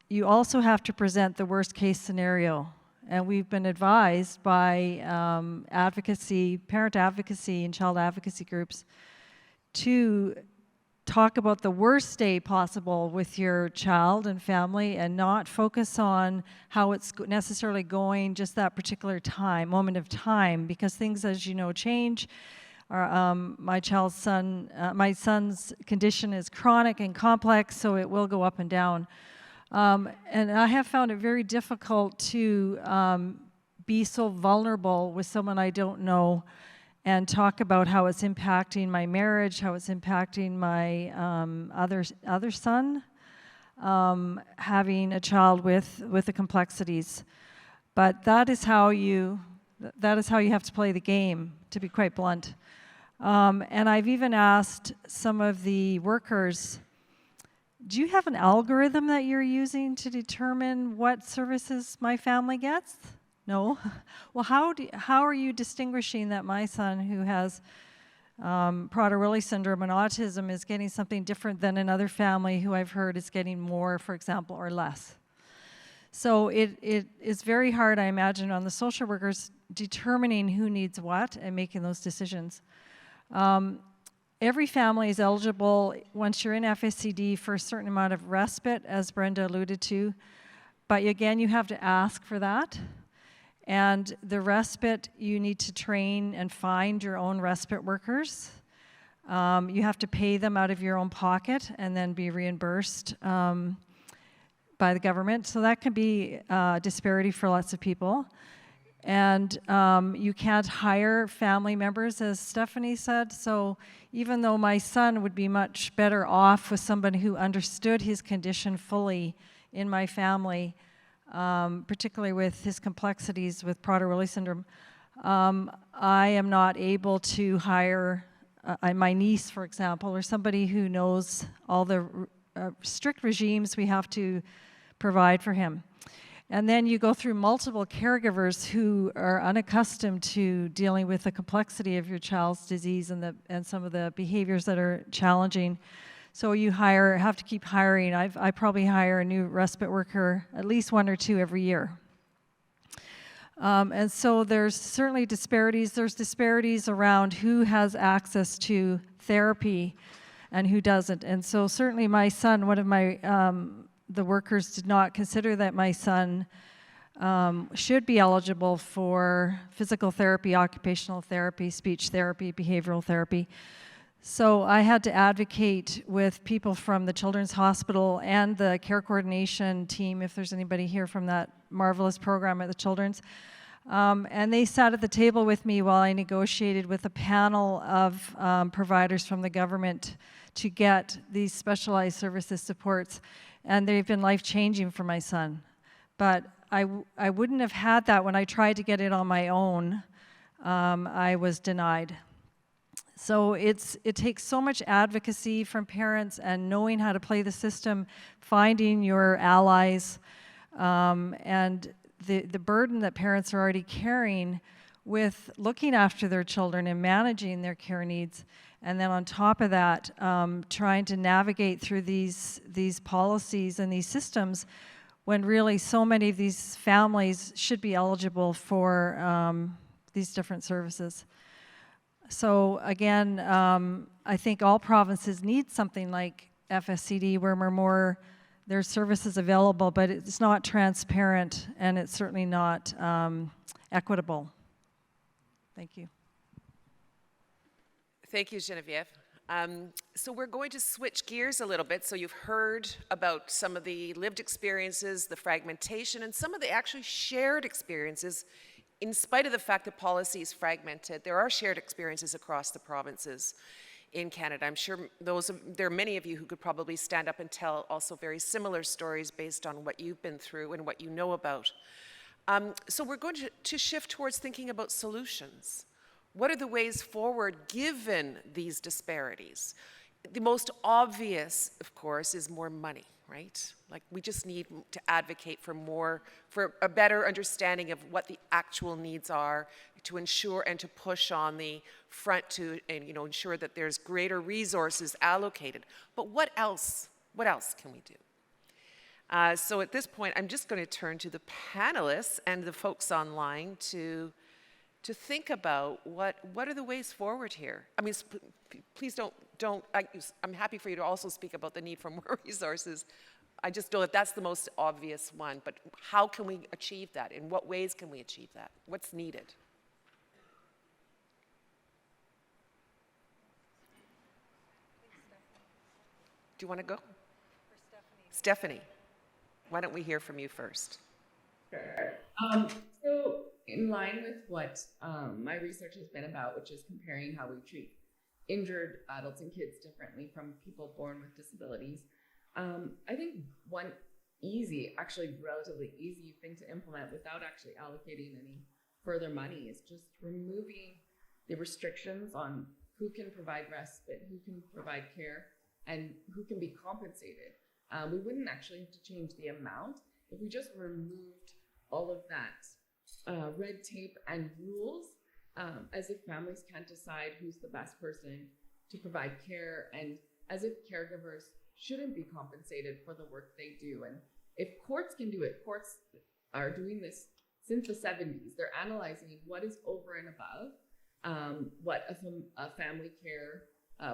You also have to present the worst case scenario. And we've been advised by parent advocacy and child advocacy groups to talk about the worst day possible with your child and family and not focus on how it's necessarily going just that particular moment of time, because things, as you know, change. My son's condition is chronic and complex, so it will go up and down. And I have found it very difficult to be so vulnerable with someone I don't know and talk about how it's impacting my marriage, how it's impacting my other son, having a child with the complexities. But that is how you have to play the game, to be quite blunt. And I've even asked some of the workers, do you have an algorithm that you're using to determine what services my family gets? No. Well, how are you distinguishing that my son, who has Prader-Willi syndrome and autism, is getting something different than another family who I've heard is getting more, for example, or less? So it is very hard, I imagine, on the social workers determining who needs what and making those decisions. Every family is eligible, once you're in FSCD, for a certain amount of respite, as Brenda alluded to. But again, you have to ask for that. And the respite, you need to train and find your own respite workers. You have to pay them out of your own pocket and then be reimbursed by the government. So that can be a disparity for lots of people. And you can't hire family members, as Stephanie said. So even though my son would be much better off with somebody who understood his condition fully in my family, particularly with his complexities with Prader-Willi syndrome, I am not able to hire my niece, for example, or somebody who knows all the strict regimes we have to provide for him. And then you go through multiple caregivers who are unaccustomed to dealing with the complexity of your child's disease and some of the behaviors that are challenging. So you have to keep hiring. I probably hire a new respite worker, at least 1 or 2 every year. And so there's certainly disparities. There's disparities around who has access to therapy and who doesn't. And so certainly my son, one of my the workers did not consider that my son should be eligible for physical therapy, occupational therapy, speech therapy, behavioral therapy. So I had to advocate with people from the Children's Hospital and the care coordination team, if there's anybody here from that marvelous program at the Children's. And they sat at the table with me while I negotiated with a panel of providers from the government to get these specialized services supports. And they've been life-changing for my son. But I wouldn't have had that when I tried to get it on my own. I was denied. So it takes so much advocacy from parents and knowing how to play the system, finding your allies, and the burden that parents are already carrying with looking after their children and managing their care needs, and then on top of that, trying to navigate through these policies and these systems, when really so many of these families should be eligible for these different services. So again, I think all provinces need something like FSCD where there's services available, but it's not transparent and it's certainly not equitable. Thank you. Thank you, Genevieve. So we're going to switch gears a little bit. So you've heard about some of the lived experiences, the fragmentation, and some of the actually shared experiences. In spite of the fact that policy is fragmented, there are shared experiences across the provinces in Canada. I'm sure there are many of you who could probably stand up and tell also very similar stories based on what you've been through and what you know about. So we're going to shift towards thinking about solutions. What are the ways forward given these disparities? The most obvious, of course, is more money, right? Like, we just need to advocate for a better understanding of what the actual needs are, to ensure and to push on the front to ensure that there's greater resources allocated. But what else? What else can we do? So at this point, I'm just going to turn to the panelists and the folks online to think about what are the ways forward here. I mean, please don't. I'm happy for you to also speak about the need for more resources. I just know that that's the most obvious one. But how can we achieve that? In what ways can we achieve that? What's needed? Do you want to go? Stephanie, why don't we hear from you first? Sure. So in line with what my research has been about, which is comparing how we treat injured adults and kids differently from people born with disabilities, I think one actually relatively easy thing to implement without actually allocating any further money is just removing the restrictions on who can provide respite, who can provide care, and who can be compensated. We wouldn't actually have to change the amount if we just removed all of that red tape and rules, as if families can't decide who's the best person to provide care, and as if caregivers shouldn't be compensated for the work they do. And if courts can do it, courts are doing this since the 70s. They're analyzing what is over and above what a family care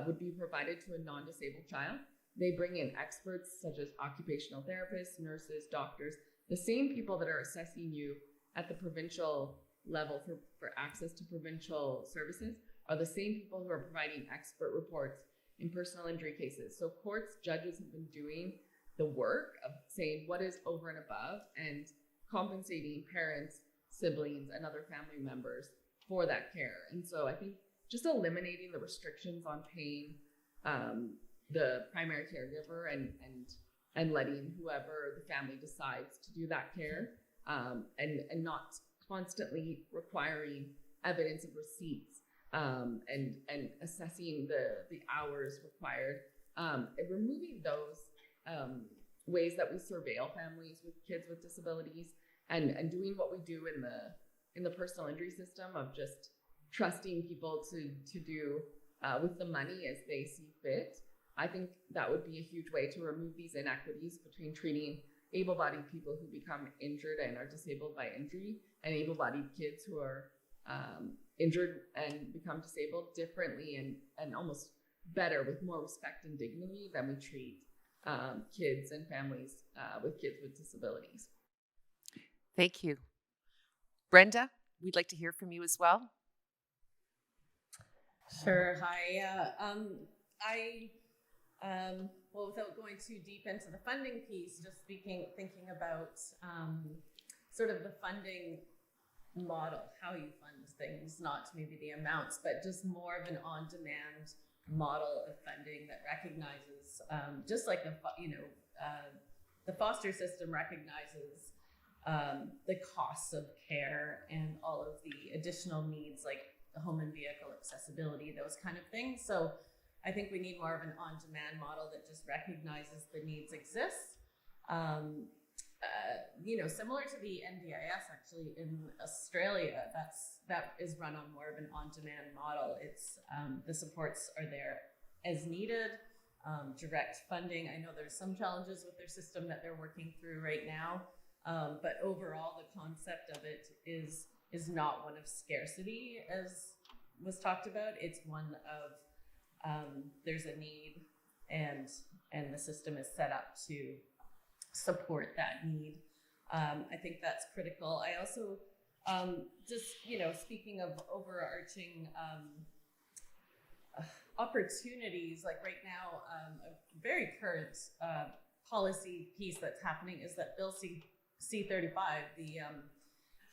would be provided to a non-disabled child. They bring in experts such as occupational therapists, nurses, doctors, the same people that are assessing you at the provincial level for access to provincial services are the same people who are providing expert reports in personal injury cases. So courts, judges have been doing the work of saying what is over and above and compensating parents, siblings, and other family members for that care. And so I think just eliminating the restrictions on paying the primary caregiver and letting whoever the family decides to do that care, and not constantly requiring evidence of receipts, and assessing the hours required, and removing those ways that we surveil families with kids with disabilities, and doing what we do in the personal injury system of just trusting people to do with the money as they see fit. I think that would be a huge way to remove these inequities between treating able-bodied people who become injured and are disabled by injury, and able-bodied kids who are injured and become disabled differently and almost better, with more respect and dignity than we treat kids and families with kids with disabilities. Thank you. Brenda, we'd like to hear from you as well. Sure. Hi. Well, without going too deep into the funding piece, just thinking about sort of the funding model, how you fund things, not maybe the amounts, but just more of an on-demand model of funding that recognizes, just like the foster system recognizes the costs of care and all of the additional needs like the home and vehicle accessibility, those kind of things. So I think we need more of an on-demand model that just recognizes the needs exist, similar to the NDIS actually in Australia, that is run on more of an on-demand model. It's the supports are there as needed, direct funding. I know there's some challenges with their system that they're working through right now, but overall the concept of it is not one of scarcity as was talked about. It's one of there's a need and the system is set up to support that need. I think that's critical. I also speaking of overarching opportunities, like right now, a very current policy piece that's happening is that Bill C-35, the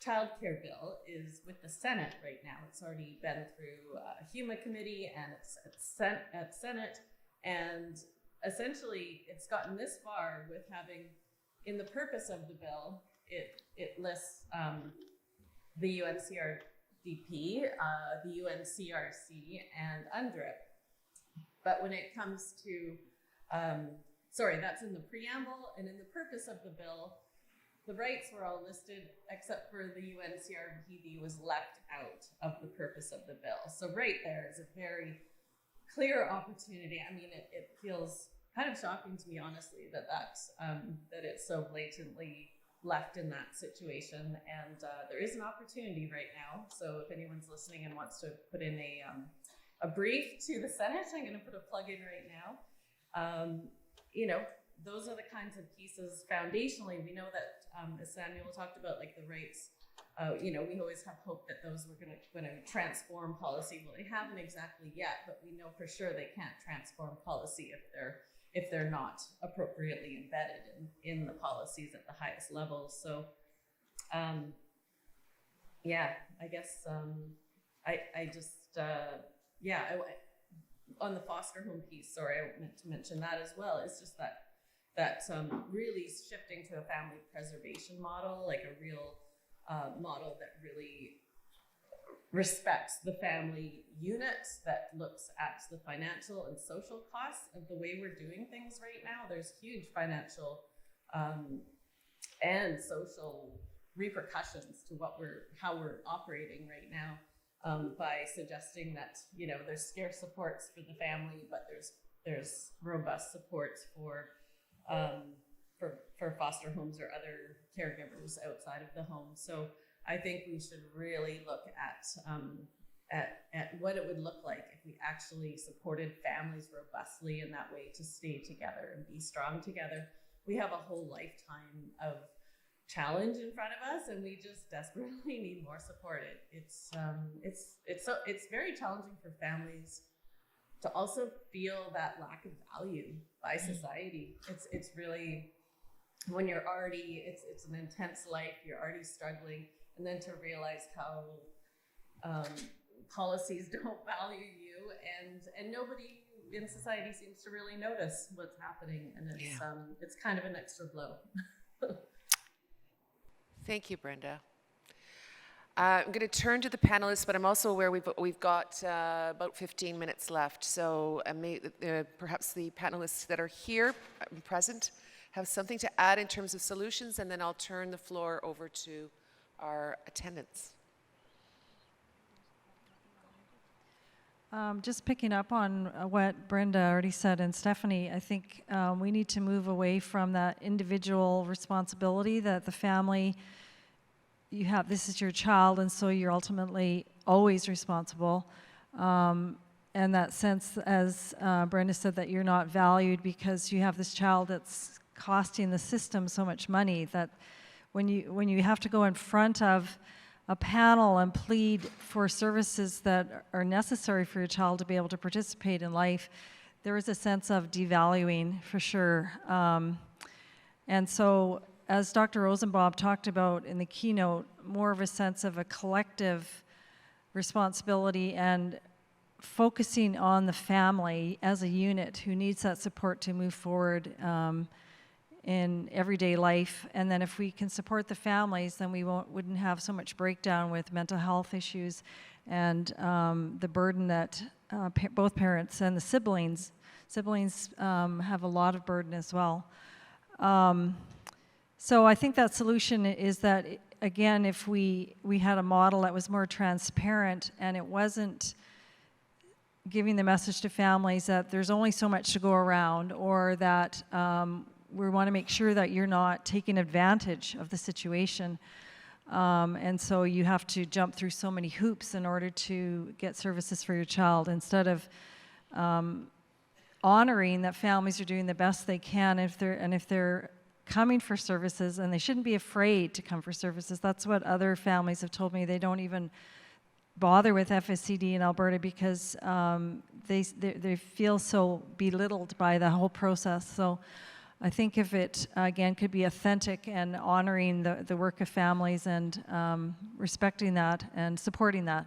child care bill, is with the Senate right now. It's already been through a HUMA committee and it's at Senate, and essentially it's gotten this far with having, in the purpose of the bill, it lists the UNCRDP, the UNCRC, and UNDRIP. But when it comes to, that's in the preamble, and in the purpose of the bill, the rights were all listed except for the UNCRPD was left out of the purpose of the bill. So right there is a very clear opportunity. I mean, it feels kind of shocking to me, honestly, that it's so blatantly left in that situation. And there is an opportunity right now. So if anyone's listening and wants to put in a brief to the Senate, I'm going to put a plug in right now. Those are the kinds of pieces foundationally. We know that, as Samuel talked about, like the rights, we always have hope that those were going to transform policy. Well, they haven't exactly yet, but we know for sure they can't transform policy if they're not appropriately embedded in the policies at the highest levels. So, I guess on the foster home piece, sorry, I meant to mention that as well. It's just that really shifting to a family preservation model, like a real model that really respects the family unit, that looks at the financial and social costs of the way we're doing things right now. There's huge financial and social repercussions to how we're operating right now, by suggesting that there's scarce supports for the family, but there's robust supports for foster homes or other caregivers outside of the home. So I think we should really look at what it would look like if we actually supported families robustly in that way to stay together and be strong together. We have a whole lifetime of challenge in front of us, and we just desperately need more support. It's very challenging for families to also feel that lack of value by society. It's really, when you're already, it's an intense life, you're already struggling, and then to realize how policies don't value you, and nobody in society seems to really notice what's happening, and it's kind of an extra blow. Thank you, Brenda. I'm going to turn to the panelists, but I'm also aware we've got about 15 minutes left. So perhaps the panelists that are here present have something to add in terms of solutions, and then I'll turn the floor over to our attendants. Just picking up on what Brenda already said, and Stephanie, I think we need to move away from that individual responsibility that the family, this is your child, and so you're ultimately always responsible. And that sense, as Brenda said, that you're not valued because you have this child that's costing the system so much money, that when you have to go in front of a panel and plead for services that are necessary for your child to be able to participate in life, there is a sense of devaluing for sure. And so, as Dr. Rosenbaum talked about in the keynote, more of a sense of a collective responsibility and focusing on the family as a unit who needs that support to move forward in everyday life. And then if we can support the families, then we wouldn't have so much breakdown with mental health issues and the burden that both parents and the siblings have a lot of burden as well. So I think that solution is that, again, if we had a model that was more transparent and it wasn't giving the message to families that there's only so much to go around, or that we want to make sure that you're not taking advantage of the situation. And so you have to jump through so many hoops in order to get services for your child, instead of honoring that families are doing the best they can if they're coming for services, and they shouldn't be afraid to come for services. That's what other families have told me. They don't even bother with FSCD in Alberta because they feel so belittled by the whole process. So I think if it, again, could be authentic and honoring the work of families and respecting that and supporting that.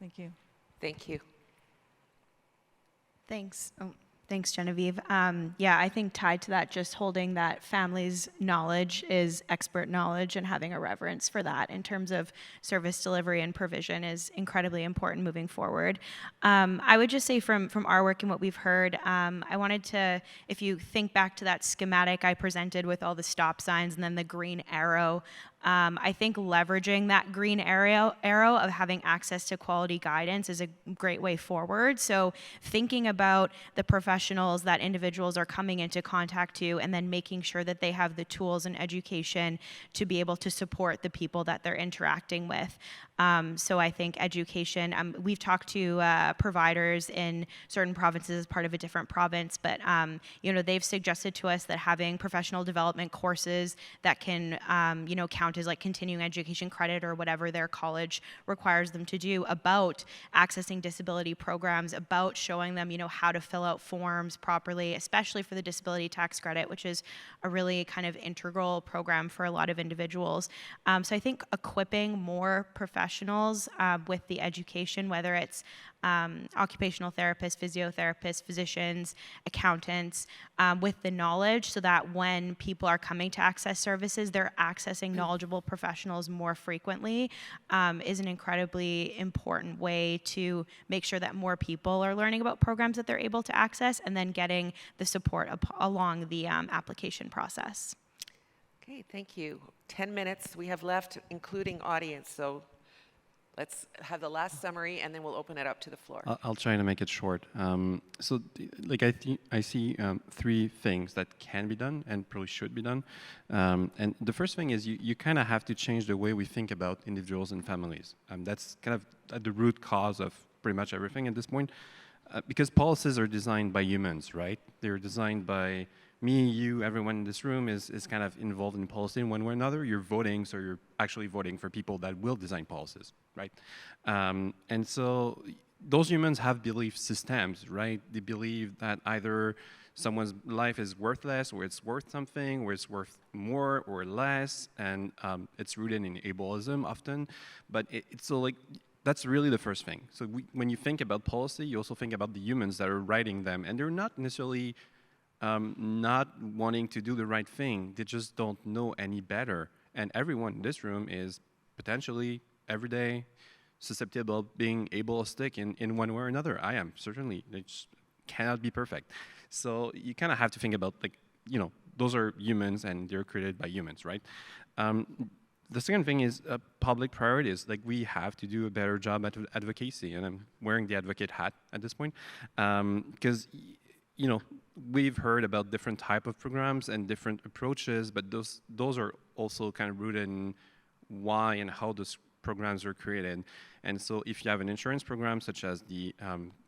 Thank you. Thank you. Thanks. Oh, thanks, Genevieve. Yeah, I think tied to that, just holding that family's knowledge is expert knowledge, and having a reverence for that in terms of service delivery and provision is incredibly important moving forward. I would just say from our work and what we've heard, I wanted to, if you think back to that schematic I presented with all the stop signs and then the green arrow, I think leveraging that green arrow of having access to quality guidance is a great way forward. So thinking about the professionals that individuals are coming into contact to, and then making sure that they have the tools and education to be able to support the people that they're interacting with. So I think education, we've talked to providers in certain provinces as part of a different province, but they've suggested to us that having professional development courses that can count as like continuing education credit or whatever their college requires them to do about accessing disability programs, about showing them how to fill out forms properly, especially for the disability tax credit, which is a really kind of integral program for a lot of individuals. So I think equipping more professionals with the education, whether it's occupational therapists, physiotherapists, physicians, accountants, with the knowledge, so that when people are coming to access services, they're accessing knowledgeable professionals more frequently, is an incredibly important way to make sure that more people are learning about programs that they're able to access, and then getting the support along the application process. Okay, thank you. 10 minutes we have left, including audience, so let's have the last summary, and then we'll open it up to the floor. I'll try to make it short. I see three things that can be done and probably should be done. And the first thing is you kind of have to change the way we think about individuals and families. That's kind of at the root cause of pretty much everything at this point. Because policies are designed by humans, right? They're designed by me, you, everyone in this room is kind of involved in policy in one way or another. You're voting, so you're actually voting for people that will design policies, right? And so those humans have belief systems, right? They believe that either someone's life is worthless, or it's worth something, or it's worth more or less, and it's rooted in ableism often. But that's really the first thing. So when you think about policy, you also think about the humans that are writing them, and they're not necessarily not wanting to do the right thing. They just don't know any better. And everyone in this room is potentially every day susceptible of being ableistic in one way or another. I am, certainly. It just cannot be perfect. So you kind of have to think about, those are humans and they're created by humans, right? The second thing is public priorities. We have to do a better job at advocacy, and I'm wearing the advocate hat at this point, because we've heard about different type of programs and different approaches, but those are also kind of rooted in why and how those programs are created. And so if you have an insurance program such as the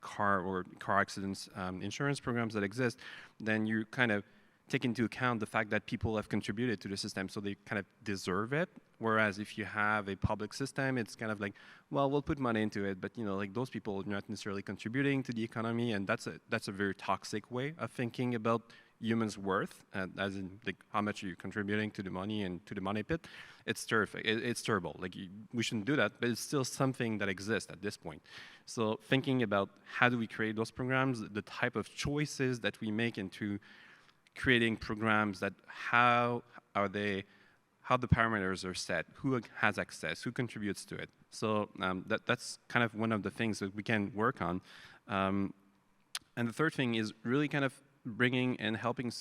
car accidents insurance programs that exist, then you kind of take into account the fact that people have contributed to the system, so they kind of deserve it. Whereas if you have a public system, it's kind of like, well, we'll put money into it, but those people are not necessarily contributing to the economy, and that's a very toxic way of thinking about humans' worth, as in how much you're contributing to the money and to the money pit. It's terrific. It's terrible. We shouldn't do that, but it's still something that exists at this point. So thinking about how do we create those programs, the type of choices that we make into creating programs, that how the parameters are set, who has access, who contributes to it. So that's kind of one of the things that we can work on. And the third thing is really kind of bringing and helping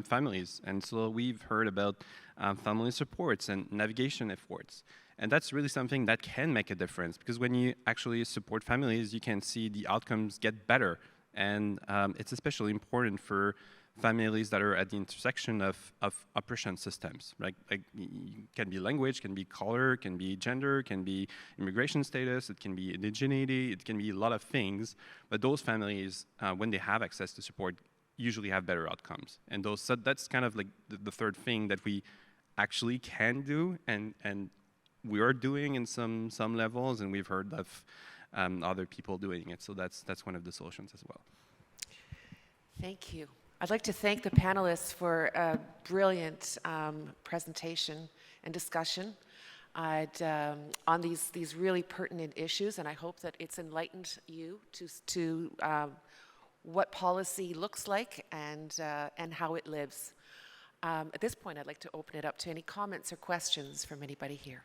families. And so we've heard about family supports and navigation efforts. And that's really something that can make a difference, because when you actually support families, you can see the outcomes get better. And it's especially important for families that are at the intersection of oppression systems, right? Like, can be language, can be color, can be gender, can be immigration status, it can be indigeneity, it can be a lot of things. But those families, when they have access to support, usually have better outcomes. And so that's kind of like the third thing that we actually can do, and we are doing in some levels, and we've heard of other people doing it. So that's one of the solutions as well. Thank you. I'd like to thank the panelists for a brilliant presentation and discussion on these really pertinent issues, and I hope that it's enlightened you to what policy looks like and how it lives. At this point, I'd like to open it up to any comments or questions from anybody here.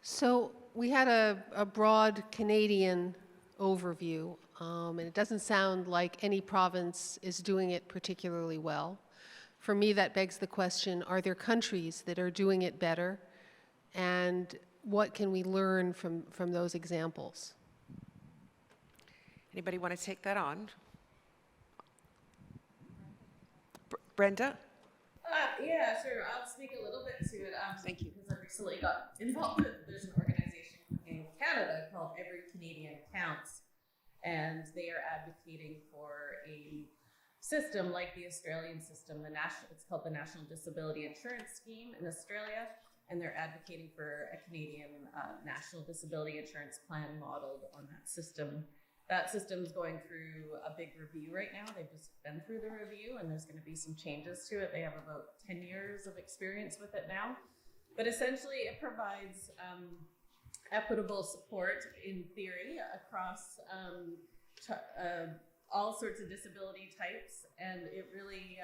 So we had a broad Canadian overview, and it doesn't sound like any province is doing it particularly well. For me, that begs the question, are there countries that are doing it better? And what can we learn from those examples? Anybody want to take that on? Brenda? Yeah, sure. I'll speak a little bit to it. Thank you. Because I recently got involved with, there's an organization in Canada called Every Canadian Counts, and they are advocating for a system like the Australian system. It's called the National Disability Insurance Scheme in Australia, and they're advocating for a Canadian National Disability Insurance Plan modeled on that system. That system's going through a big review right now. They've just been through the review, and there's going to be some changes to it. They have about 10 years of experience with it now. But essentially, it provides equitable support in theory across all sorts of disability types. And it really,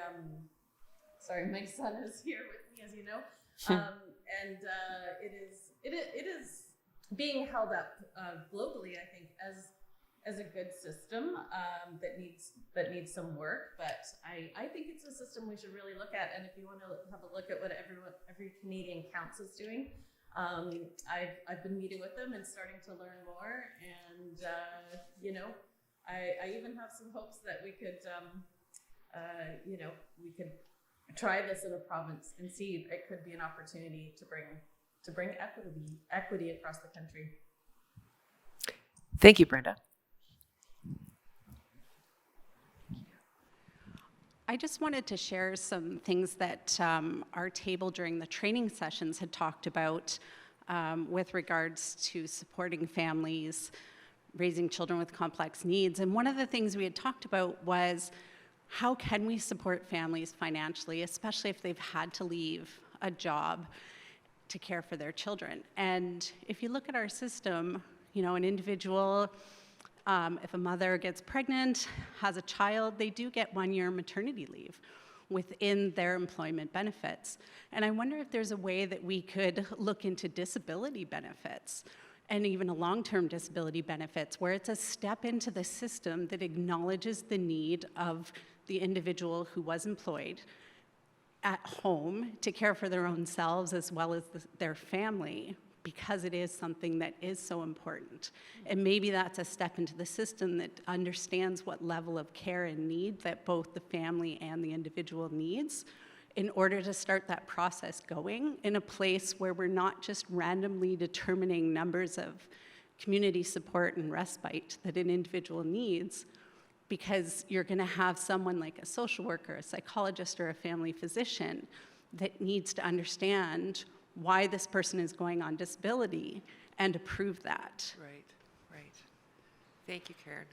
sorry, my son is here with me, as you know. And it is being held up globally, I think, as a good system that needs some work, but I think it's a system we should really look at. And if you want to have a look at what every Canadian Counts is doing, I've been meeting with them and starting to learn more. And I even have some hopes that we could try this in a province and see it could be an opportunity to bring equity across the country. Thank you, Brenda. I just wanted to share some things that our table during the training sessions had talked about with regards to supporting families, raising children with complex needs. And one of the things we had talked about was, how can we support families financially, especially if they've had to leave a job to care for their children? And if you look at our system, an individual, if a mother gets pregnant, has a child, they do get 1 year maternity leave within their employment benefits. And I wonder if there's a way that we could look into disability benefits and even a long-term disability benefits, where it's a step into the system that acknowledges the need of the individual who was employed at home to care for their own selves as well as their family, because it is something that is so important. And maybe that's a step into the system that understands what level of care and need that both the family and the individual needs, in order to start that process going in a place where we're not just randomly determining numbers of community support and respite that an individual needs, because you're going to have someone like a social worker, a psychologist, or a family physician that needs to understand why this person is going on disability and approve that. Right. Thank you, Karen.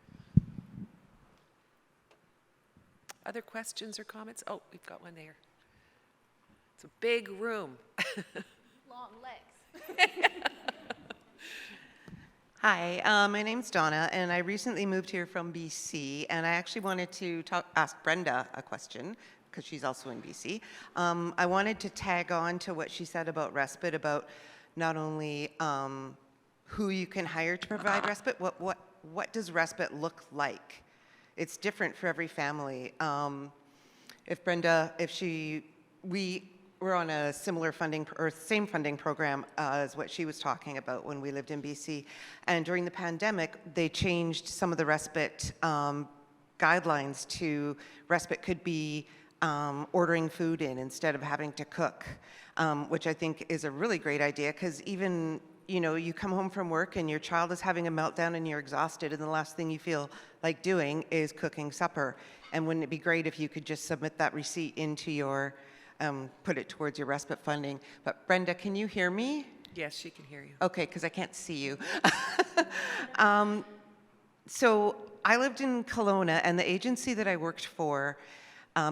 Other questions or comments? Oh, we've got one there. It's a big room. Long legs. Hi, my name's Donna, and I recently moved here from BC, and I actually wanted to ask Brenda a question, because she's also in BC. I wanted to tag on to what she said about respite, about not only who you can hire to provide respite. What does respite look like? It's different for every family. If Brenda, we were on a similar funding or same funding program as what she was talking about when we lived in BC, and during the pandemic, they changed some of the respite guidelines to respite could be ordering food in instead of having to cook, which I think is a really great idea, because even, you know, you come home from work and your child is having a meltdown and you're exhausted, and the last thing you feel like doing is cooking supper. And wouldn't it be great if you could just submit that receipt into your, put it towards your respite funding. But Brenda, can you hear me? Yes, she can hear you. Okay, because I can't see you. So I lived in Kelowna, and the agency that I worked for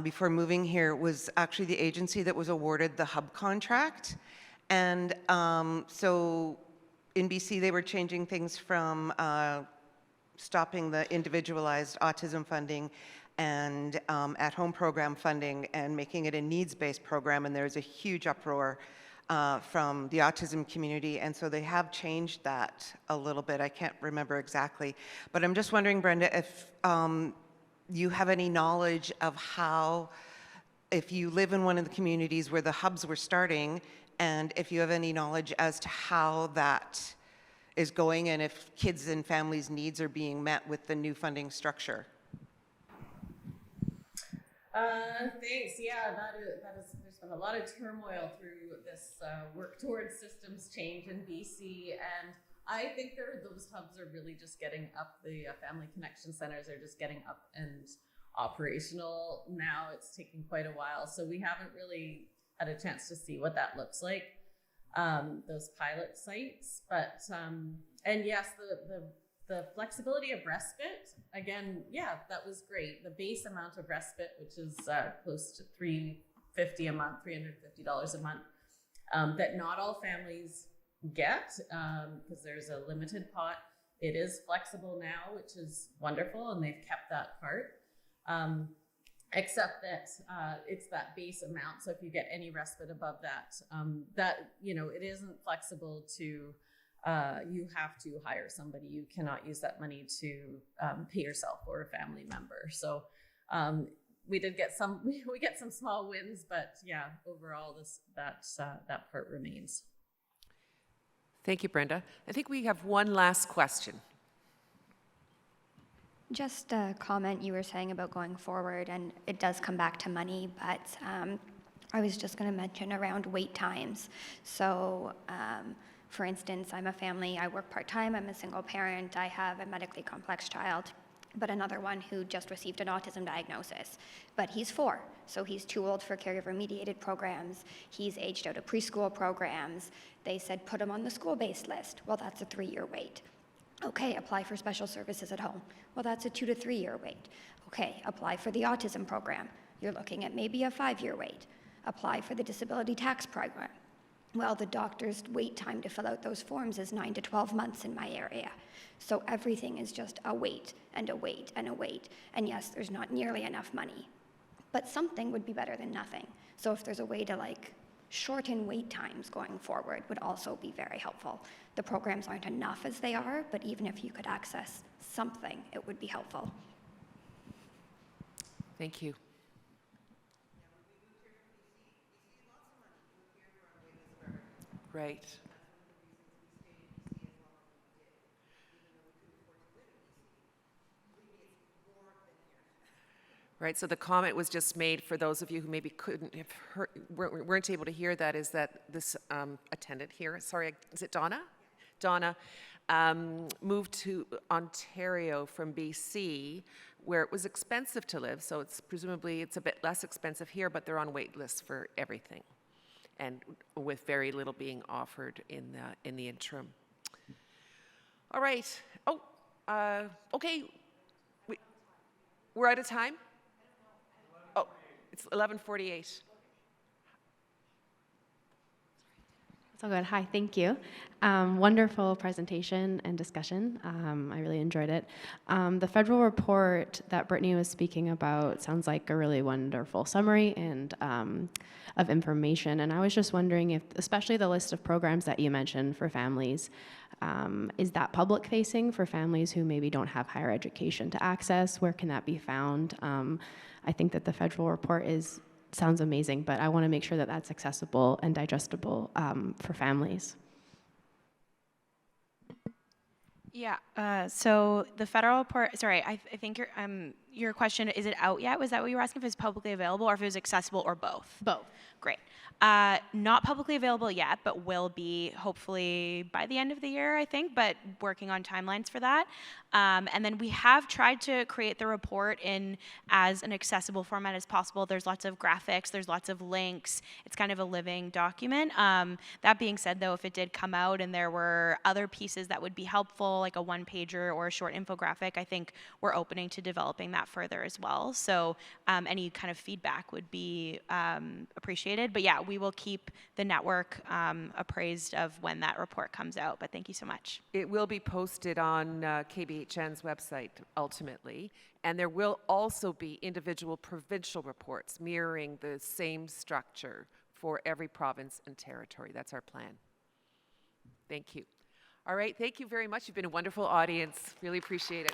before moving here was actually the agency that was awarded the hub contract. And so in BC, they were changing things from stopping the individualized autism funding and at-home program funding and making it a needs-based program, and there's a huge uproar from the autism community, and so they have changed that a little bit. I can't remember exactly, but I'm just wondering, Brenda, if you have any knowledge of how, if you live in one of the communities where the hubs were starting, and if you have any knowledge as to how that is going, and if kids and families' needs are being met with the new funding structure. Thanks. Yeah, that is. There's been a lot of turmoil through this work towards systems change in BC, and I think those hubs are really just getting up. The family connection centers are just getting up and operational now. It's taking quite a while, so we haven't really had a chance to see what that looks like. Those pilot sites, but and yes, the flexibility of respite, again, yeah, that was great. The base amount of respite, which is close to $350 a month, $350 a month, that not all families get, because there's a limited pot. It is flexible now, which is wonderful, and they've kept that part. Except that it's that base amount. So if you get any respite above that, that, you know, it isn't flexible to, you have to hire somebody. You cannot use that money to pay yourself or a family member. So we did get some, we get some small wins, but yeah, overall that part remains. Thank you, Brenda. I think we have one last question. Just a comment you were saying about going forward, and it does come back to money, but I was just going to mention around wait times. So, for instance, I'm a family, I work part-time, I'm a single parent, I have a medically complex child, but another one who just received an autism diagnosis. But he's 4, so he's too old for caregiver-mediated programs, he's aged out of preschool programs. They said put him on the school-based list. Well, that's a 3-year wait. Okay, apply for special services at home. Well, that's a 2 to 3 year wait. Okay, apply for the autism program. You're looking at maybe a 5-year wait. Apply for the disability tax program. Well, the doctor's wait time to fill out those forms is 9 to 12 months in my area. So everything is just a wait and a wait and a wait. And yes, there's not nearly enough money, but something would be better than nothing. So if there's a way to shorten wait times going forward would also be very helpful. The programs aren't enough as they are, but even if you could access something, it would be helpful. Thank you. Right. Right, so the comment was just made for those of you who maybe couldn't have heard, weren't able to hear that, is that this attendant here, sorry, is it Donna? Donna moved to Ontario from BC, where it was expensive to live, so it's presumably it's a bit less expensive here, but they're on wait lists for everything, and with very little being offered in the interim. All right. Oh, okay. We're out of time. Oh, it's 11:48. So good. Hi, thank you. Wonderful presentation and discussion. I really enjoyed it. The federal report that Brittany was speaking about sounds like a really wonderful summary and of information. And I was just wondering if, especially the list of programs that you mentioned for families, is that public facing for families who maybe don't have higher education to access? Where can that be found? I think that the federal report sounds amazing, but I want to make sure that that's accessible and digestible for families. Yeah, so the federal report, sorry, I think your question, is it out yet? Was that what you were asking, if it's publicly available or if it was accessible or both? Both. Great. Not publicly available yet, but will be hopefully by the end of the year, I think, but working on timelines for that. And then we have tried to create the report in as an accessible format as possible. There's lots of graphics, there's lots of links. It's kind of a living document. That being said, though, if it did come out and there were other pieces that would be helpful, like a one-pager or a short infographic, I think we're opening to developing that further as well. So any kind of feedback would be appreciated. But yeah, we will keep the network appraised of when that report comes out. But thank you so much. It will be posted on KBHN's website ultimately, and there will also be individual provincial reports mirroring the same structure for every province and territory. That's our plan. Thank you. All right, thank you very much. You've been a wonderful audience. Really appreciate it.